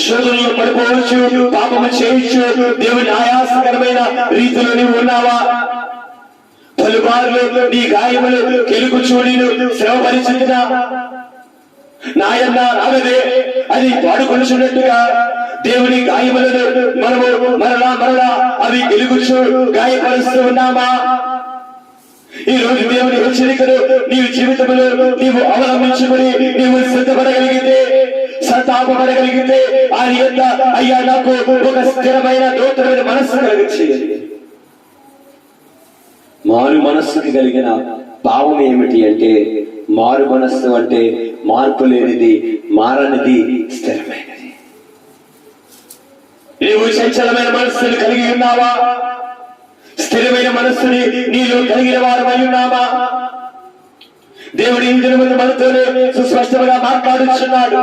[SPEAKER 1] శోధనలో పడిపోవచ్చు, పాపము చేయొచ్చు. దేవుని ఆయాసకరమైన రీతిలో నీవు ఉన్నావా? పలుమార్లు నీ గాయములు కెలుగు చూడి శ్రమ పరిస్థితిన నాయన్న నాగదే అది పాడుకొనిచున్నట్టుగా దేవుని గాయములను మనము మరలా అవి కెలుగుచు గాయపరుస్తూ ఉన్నామా? ఈ రోజు దేవుని హెచ్చరికను నీవు జీవితంలో నీవు అవలంబించుకుని నీవు సిద్ధపడగలిగితే సంతాపడగలిగితే ఆయన యొక్క అయ్యా నాకు ఒక స్థిరమైన నూతనమైన మనస్సు కలిగించేయండి. మారు మనస్సుకి కలిగిన భావం ఏమిటి అంటే, మారు మనస్సు అంటే మార్పు లేనిది, మారనిది, స్థిరమైనది. నీవు చంచలమైన మనస్సుని కలిగి ఉన్నావా? స్థిరమైన మనస్సుని నీలో కలిగిన వారమై ఉన్నావా? దేవుడు ఈ దినమున మనతోనే సుస్పష్టంగా మాట్లాడుచున్నాడు.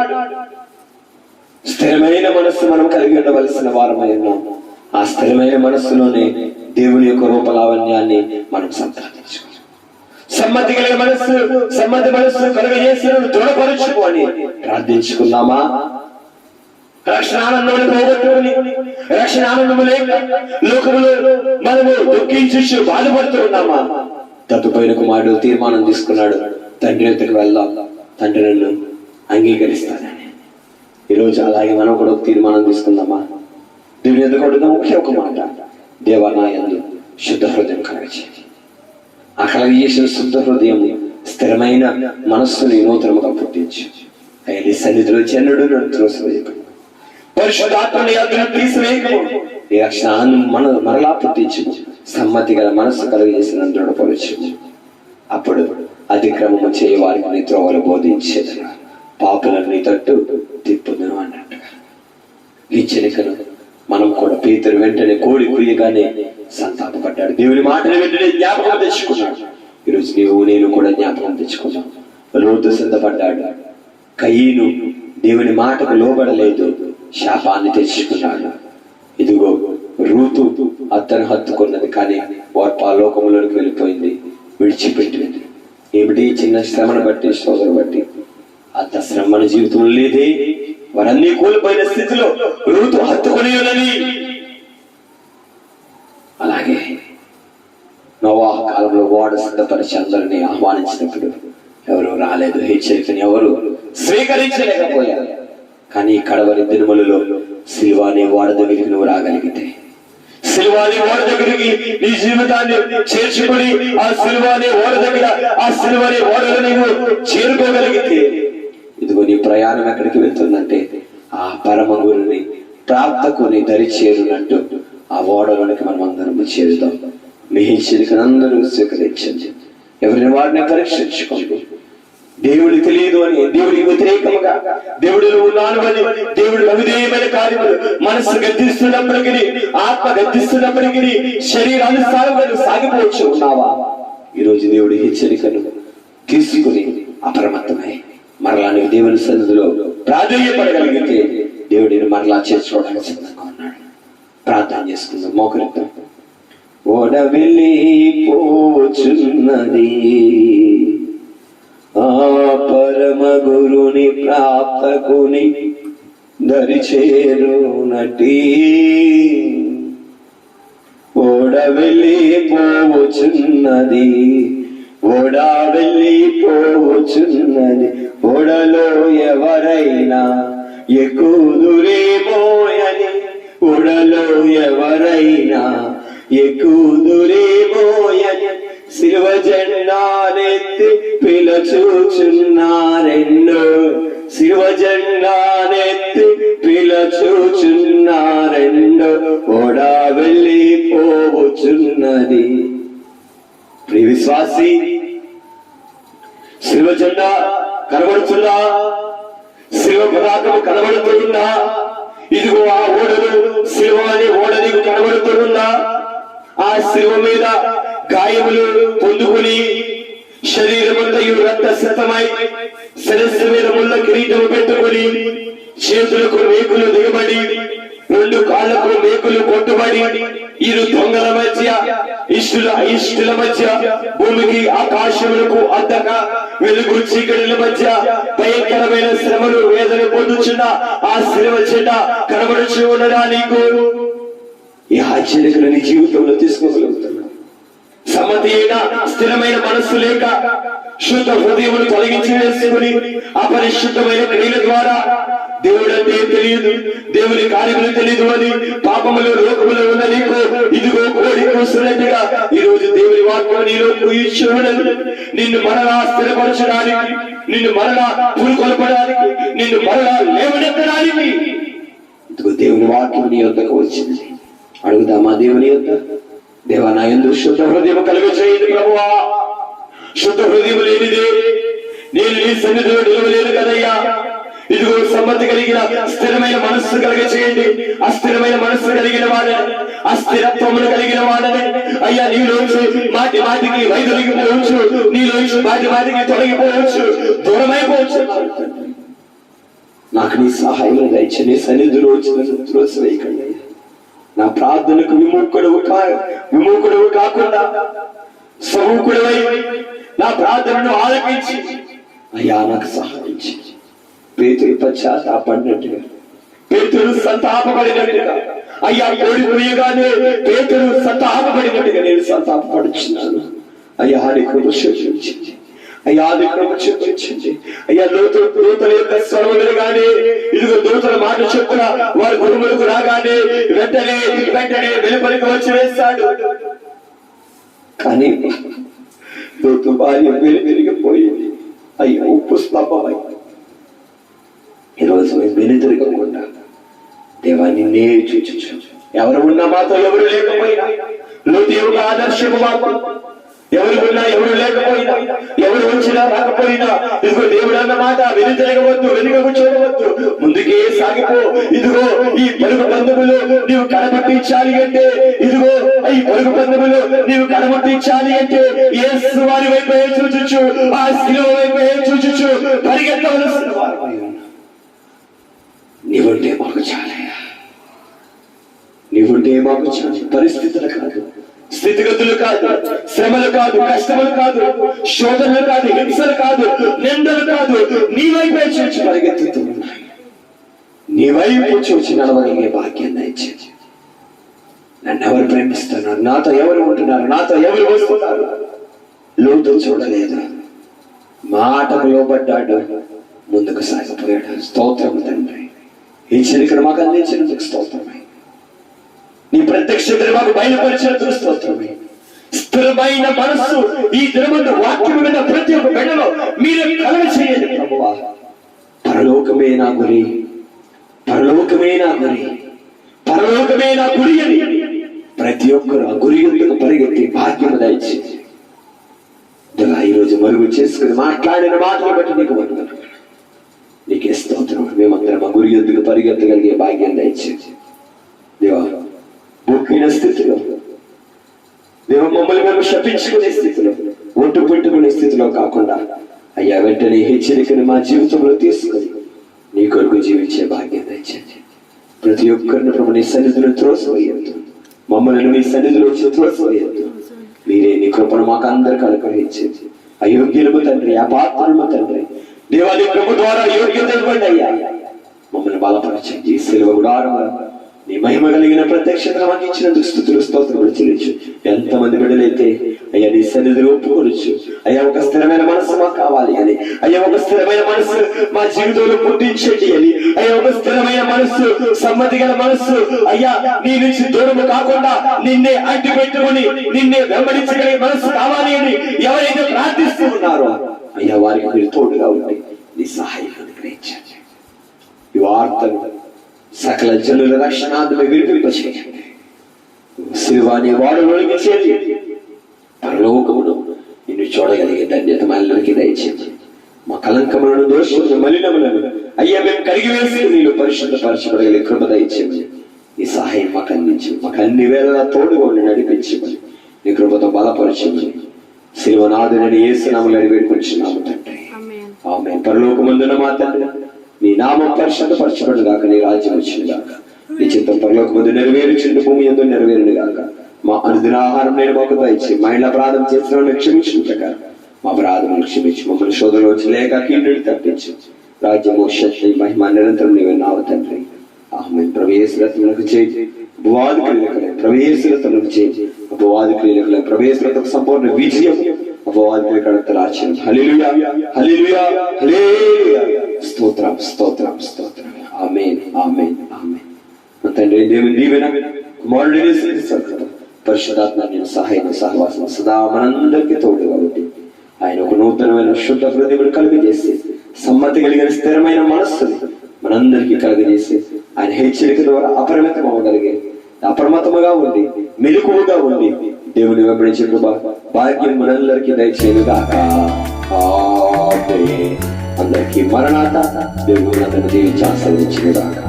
[SPEAKER 1] స్థిరమైన మనస్సు మనం కలిగి ఉండవలసిన వారమై ఉన్నాం. ఆ స్థిరమైన మనస్సులోనే దేవుని యొక్క రూపలావణ్యాన్ని మనం సంపాదించుకోవాలి. సమ్మతి కలిగిన మనస్సు, సమ్మతి మనస్సు కలుగజేసి దృఢపరచుకో అని ప్రార్థించుకున్నామా? రక్షణ ఆనందములు పోగొట్టుకుని, రక్షణ ఆనందము లేక లోకములో మనము దుఃఖించు బాధపడుతూ ఉన్నామా? తప్పిపోయిన కుమారుడు తీర్మానం తీసుకున్నాడు, తండ్రి వద్దకు వెళ్దాం, తండ్రి నన్ను అంగీకరిస్తానని. ఈరోజు అలాగే మనం కూడా ఒక తీర్మానం తీసుకుందామా? దేవుని ఎందుకు అడుగుదాం? ఒకే ఒక మాట, దేవా నా యందు శుద్ధ హృదయం కలగచేయి. ఆ కలగజేసిన శుద్ధ హృదయం స్థిరమైన మనస్సుని నూతనముగా పుట్టించు. అయ్యి సన్నిధిలో చెన్నుడు నన్ను త్రోసివేయకు, పరిశుద్ధాత్మని అగ్ని తీసివేయకు, ఈ రక్షణ మరలా పుట్టించు, సమ్మతి గల మనస్సు కలుగజేసిన దృఢపరచు. అప్పుడు అతిక్రమము చేయ వారికి నీ త్రోవలు బోధించేదను, పాపులను నీ తట్టు తిప్పుదును అన్నట్టుగా. ఈ చెలికను మనం కూడా పేతురు వెంటనే కోడి కుయ్యగానే సంతాపపడ్డాడు. దేవుని మాటను వెంటనే జ్ఞాపకం తెచ్చుకున్నాడు. ఈరోజు నేను కూడా జ్ఞాపకం తెచ్చుకున్నాం. లోతు సిద్ధపడ్డాడు. కయీను దేవుని మాటకు లోబడలేదు, శాపాన్ని తెచ్చుకున్నాడు. ఇదిగో రూతు అతను హత్తుకున్నది, కానీ వారు లోకములోకి వెళ్ళిపోయింది, విడిచిపెట్టింది. ఏమిటి? చిన్న శ్రమను బట్టి, సోదరు బట్టి. అంత శ్రమణ జీవితం లేదే. వారన్నీ కోల్పోయిన స్థితిలో రూతు హత్తుకుని ఉన్నది. అలాగే నోవాహ కాలంలో ఓడ సిద్ధపరిచి అందరినీ ఆహ్వానించినప్పుడు ఎవరు రాలేదు, హెచ్చరికని ఎవరు స్వీకరించలేకపోయారు. కానీ కడవరి దినములలో సిలువానే ఓడ దగ్గరికి నువ్వు రాగలిగితే, సిలువాని ఓడ దగ్గరికి నీ జీవితాన్ని చేర్చుకుని ఆ సిలువాని ఓడ దగ్గర, ఆ సిలువాని ఓడలో నీవు చేరుకోగలిగితే, ఇదిగో నీ ప్రయాణం ఎక్కడికి వెళ్తుందంటే ఆ పరమ గురుని ప్రాప్తకుని దరి చేరునట్టు ఆ ఓడలోనికి మనం అందరం చేరుదాం. మీ హెచ్చరికను అందరూ స్వీకరించండి. ఎవరిని వారిని పరీక్షించుకోండి. దేవుడు తెలియదు అని, దేవుడికి వ్యతిరేకముగా, దేవుడు ఉన్నాను అని, దేవుడు అవిధేయమైన కార్యములు మనస్సు గద్దిస్తున్నప్పటికీ, ఆత్మ గద్దిస్తున్నప్పటికీ శరీరానుసారంగా సాగిపోవచ్చు ఉన్నావా? ఈరోజు దేవుడి హెచ్చరికను తీసుకుని అప్రమత్తమై మరలా నీవు దేవుని సన్నిధిలో ప్రాధాన్యపడగలిగితే దేవుడిని మరలా చేర్చుకోవడానికి సిద్ధంగా ఉన్నాడు. ప్రార్థన చేసుకుందాం, మోకరిద్దాం. ఓడ వెళ్ళిపోచున్నది ఆ పరమ గురుని ప్రాప్తకుని దరి చేరునటి, ఓడ వెళ్ళిపోచున్నది, ఓడ వెళ్ళిపోచున్నది. ఓడలో ఎవరైనా ఎక్కుదురేమోయని, ఓడలో ఎవరైనా ఎక్కుదురేమోయని శిలువ జెండానెత్తి పిలచూచున్నారెన్నో, శిలువ జెండానెత్తి పిలచూచున్నారెన్నో. ఓడ వెళ్ళిపోవచ్చున్నది. ప్రియ విశ్వాసి, శిలువ జెండా కనబడుతున్నా, శిలువ పతాకము కనబడుతున్నా, ఇదిగో ఆ ఓడలు శిలువ అనే ఓడ నీకు కనబడుతున్నా, ఆ శిలువ మీద గాయములు పొందుకుని శరీరమంతయు రక్త సిద్ధమై శిరస్సు మీద ముళ్ళ కిరీటం పెట్టుకుని చేతులకు మేకులు దిగబడి రెండు కాళ్లకు మేకులు కొట్టుబడి ఇరు దొంగల మధ్య ఇష్టుల మధ్య భూమికి ఆకాశములకు అద్దక వెలుగు చీకటిల మధ్య భయంకరమైన శ్రమలు వేదన పొందుచున్న ఆ శిలువ చెడ్డ కనబడుచు ఉన్నదా నీకు? ఈ ఆశ్చర్యకులు నీ జీవితంలో తీసుకోగలుగుతున్నా. సమ్మతి అయిన స్థిరమైన మనస్సు లేక శుద్ధ హృదయమును తొలగించి వేసుకుని అపరిశుద్ధమైన క్రియల ద్వారా దేవుడు అంటే తెలియదు, దేవుని కార్యములు తెలియదు అని పాపములు లోకములు ఉన్న నీకు ఇదిగో కోడి కూస్తున్నట్టుగా ఈ రోజు దేవుని వాక్యం నీలో చూడదు. నిన్ను మరలా స్థిరపరచడానికి, నిన్ను మరలా పురుకొల్పడానికి, నిన్ను మరలా లేవనెత్తడానికి ఇదిగో దేవుని వాక్యం నీ యొద్దకు వచ్చింది. అడుగుదామా దేవుని యొద్ద, దేవా నా యందు శుద్ధ హృదయం కలుగ చేయండి ప్రభువా. శుద్ధ హృదయం లేనిదే నేను నీ సన్నిధిలో నిలవలేను కదయ్యా. ఇదిగో సమ్మతి కలిగిన స్థిరమైన మనస్సు కలిగ చేయండి. అస్థిరమైన మనస్సు కలిగిన వాడని, అస్థిరత్వమును కలిగిన వాడని అయ్యా నీలోంచి మాటి మాటికి వైదొలిగిపోవచ్చు, నీలోంచి మాటి మాటికి తొలగిపోవచ్చు, దూరమైపోవచ్చు. నాకు నీ సహాయం దయచి నీ సన్నిధిలో త్రోసివేయకండి. నా ప్రార్థనకు విముఖుడవు కాకుండా సముఖుడవై నా ప్రార్థనను ఆలకించి అయ్యా నాకు సహాయించి పేతురు పశ్చాత్తాపడినట్టుగా, పేతురు సంతాపపడినట్టుగా, అయ్యా కోడి కొయ్యగానే పేతురు సంతాపపడినట్టుగా నేను సంతాపపడుచున్నాను. అయ్యా నీ కృప చూపించింది, అయ్యా నీ కృప చూపించింది. అయ్యా దూతల యొక్క స్వరం వినగానే, ఇదిగో దూతల మాట చెప్పున వారి గురుములకు రాగానే వెంటనే వెలుపలికి వచ్చి వేస్తాడు. కానీ దూత భార్య వెలిగిపోయింది. అయ్యా ఉప్పు స్తంభమై ఈరోజు మేము వెనుతిరగకుండా దేవా నిన్నే చూచు. ఎవరు ఉన్నా మాతో, ఎవరు లేకపోయినా లోతు యొక్క ఆదర్శము మాకు, ఎవరు ఉన్నా ఎవరు లేకపోయినా, ఎవరు వచ్చినా రాకపోయినా ఇదిగో దేవుడు అన్న మాట వెనుతిరగవద్దు, వెనుకకు చూడవద్దు, ముందుకే సాగిపో. ఇదిగో ఈ పరుగు పందెములో నీవు కనబట్టించాలి అంటే, ఇదిగో ఈ పరుగు పందెములో నీవు కనబట్టించాలి అంటే యేసు వారి వైపు చూచుచు, ఆ శిలువ వైపు చూచుచు పరిగెత్తవలసిన వారు నీవుంటే మాకు చాలయ్యా, నీవుంటే మాకు చాలు. పరిస్థితులు కాదు, స్థితిగతులు కాదు, శ్రమలు కాదు, కష్టములు కాదు, శోధనలు కాదు, హింసలు కాదు, నిందలు కాదు, నీ వైపే చూచి పరిగెత్తుతున్నాయి. నీ వైపు చూచి నడవగలిగే భాగ్యం దయచేసి. నన్ను ఎవరు ప్రేమిస్తున్నారు, నాతో ఎవరు ఉంటున్నారు, నాతో ఎవరు వస్తున్నారు. లోతు చూడలేదు, మాటకు లోబడ్డాడు, ముందుకు సాగిపోయాడు. స్తోత్రం తండ్రి, ఈ చరిత్ర మాకు అందించినందుకు స్తోత్రమై, నీ ప్రత్యక్షతను మాకు బయలుపరిచినందుకు స్తోత్రమై. స్థిరమైన మనస్సు ఈ దినమందు వాక్యం విన్న ప్రతి ఒక్క బిడ్డలో మీరు కలగ చేయండి ప్రభువా. పరలోకమే నా గురి, పరలోకమే నా గురి, పరలోకమే నా గురి అని ప్రతి ఒక్కరు ఆ గురి ఎందుకు పరిగెత్తి భాగ్యము దయచేసి ఈరోజు మరుగు చేసుకుని మాట్లాడిన మాటలు బట్టి నీకు వందనాలు, నీకే స్తోత్రం. మేమందరం మా గురి ఎందుకు పరిగెత్తగలిగే భాగ్యం దయచేసి దేవా. ముఖ్యమైన స్థితిలో దేవ మమ్మల్ని మేము శపించుకునే స్థితిలో, ఒట్టు పెట్టుకునే స్థితిలో కాకుండా అయ్యా వెంటనే హెచ్చరికను మా జీవితంలో తీసుకొని నీ కొరకు జీవించే భాగ్యం దయచేసి. ప్రతి ఒక్కరిని ప్రభు నీ సన్నిధిలో త్రోసివేయద్దు, మమ్మల్ని నీ సన్నిధిలో త్రోసివేయద్దు. మీరే నీ కృపను మాకు అందరికి అనుగ్రహించేది. అయోగ్యులము తండ్రి, అపాత్రులము తండ్రి, దేవాది ప్రభు ద్వారా యోగ్యత ఇవ్వండి అయ్యా. మమ్మల్ని బలపరచండి. సెలవు గుడారం నీ మహిమ కలిగిన ప్రత్యక్షతను మాకు ఇచ్చినందుకు స్తుతులు స్తోత్రములు చెల్లించు. ఎంతమంది బిడ్డలైతే అయ్యా నీ సన్నిధిలో ఒప్పుకొనొచ్చు, అయ్యా ఒక స్థిరమైన మనస్సు మాకు కావాలి అని, అయ్యా ఒక స్థిరమైన మనస్సు మా జీవితంలో పుట్టించండి అని, అయ్యా ఒక స్థిరమైన మనస్సు, సమ్మతి గల మనస్సు, అయ్యా నీ నుంచి దూరము కాకుండా నిన్నే అంటి పెట్టుకుని నిన్నే వెంబడించగలిగే మనస్సు కావాలి అని ఎవరైతే ప్రార్థిస్తూ ఉన్నారో అయ్యా వారికి మీరు తోడుగా ఉండి నీ సహాయం అనుగ్రహించండి. ఈ వార్తను సకల జనుల రక్షణార్థమే వినిపింపచేయండి. శిల్వాని వాడు ఒలిగించేది పరలోకమును నిన్ను చూడగలిగే ధన్యత మనందరికీ దయచేయండి. మా కలంకములను, దోషములను, మలినములను అయ్యా మేము కడిగి వేసి నీళ్ళు పరిశుద్ధపరచబడగలిగే కృప దయచేయండి. ఈ సహాయం మాకు అందించి మాకు అన్ని వేళలా తోడుగా ఉండి నడిపించమని నీ కృపతో బలపరచమని శిల్వనాథుని యేసు నామములో వేడుకొంచున్నాము తండ్రి. ఆమేన్. పరలోకమందున మా తండ్రి నీ నామం పరిశుద్ధపరచబడును గాక, నీ రాజ్యం వచ్చును గాక, నీ చిత్తం పరలోకమందు నెరవేరుచుండు భూమి యందు నెరవేరును గాక. మా అనుదిన ఆహారం నేను మాకు దయచేసి, మా ఇంట్లో అపరాధం చేసిన క్షమించిన ప్రకారం మా అపరాధములు క్షమించి, మమ్మల్ని శోధనలో వచ్చి లేక కీడుని తప్పించు. రాజ్యము, శక్తి, మహిమ నిరంతరం నీవే నావ తండ్రి. ఆమేన్. ప్రవేశరత్నములకు చేయి, అపవాది క్రియలకు ప్రవేశరత్నములకు చేయి, అపవాది క్రియలకు ప్రవేశరత్నకు సంపూర్ణ విజయం, అపవాది క్రియలకు రాజ్యం. హల్లెలూయా, హల్లెలూయా, హల్లెలూయా. స్తోత్రం, స్తోత్రం, స్తోత్రం. ఆమేన్, ఆమేన్, ఆమేన్. తండ్రి దేవుని దీవెన, కుమారుడిని పరిశుద్ధాత్మ నేను సహాయం సహవాసం సదా మనందరికీ తోడుగా ఉండి ఆయన ఒక నూతనమైన శుద్ధ హృదయం కలుగజేసి సమ్మతి కలిగిన స్థిరమైన మనస్సుని మనందరికీ కలుగజేసి ఆయన హెచ్చరిక ద్వారా అప్రమత్తముగా ఉండి మెలకువగా ఉండి దేవుని వెంబడించే కృప భాగ్యం మనందరికీ దయచేయుగాక. ఆమేన్. అందరికీ మరణాత. దేవుని అందరిని దీవించి ఆశీర్వదించుగాక.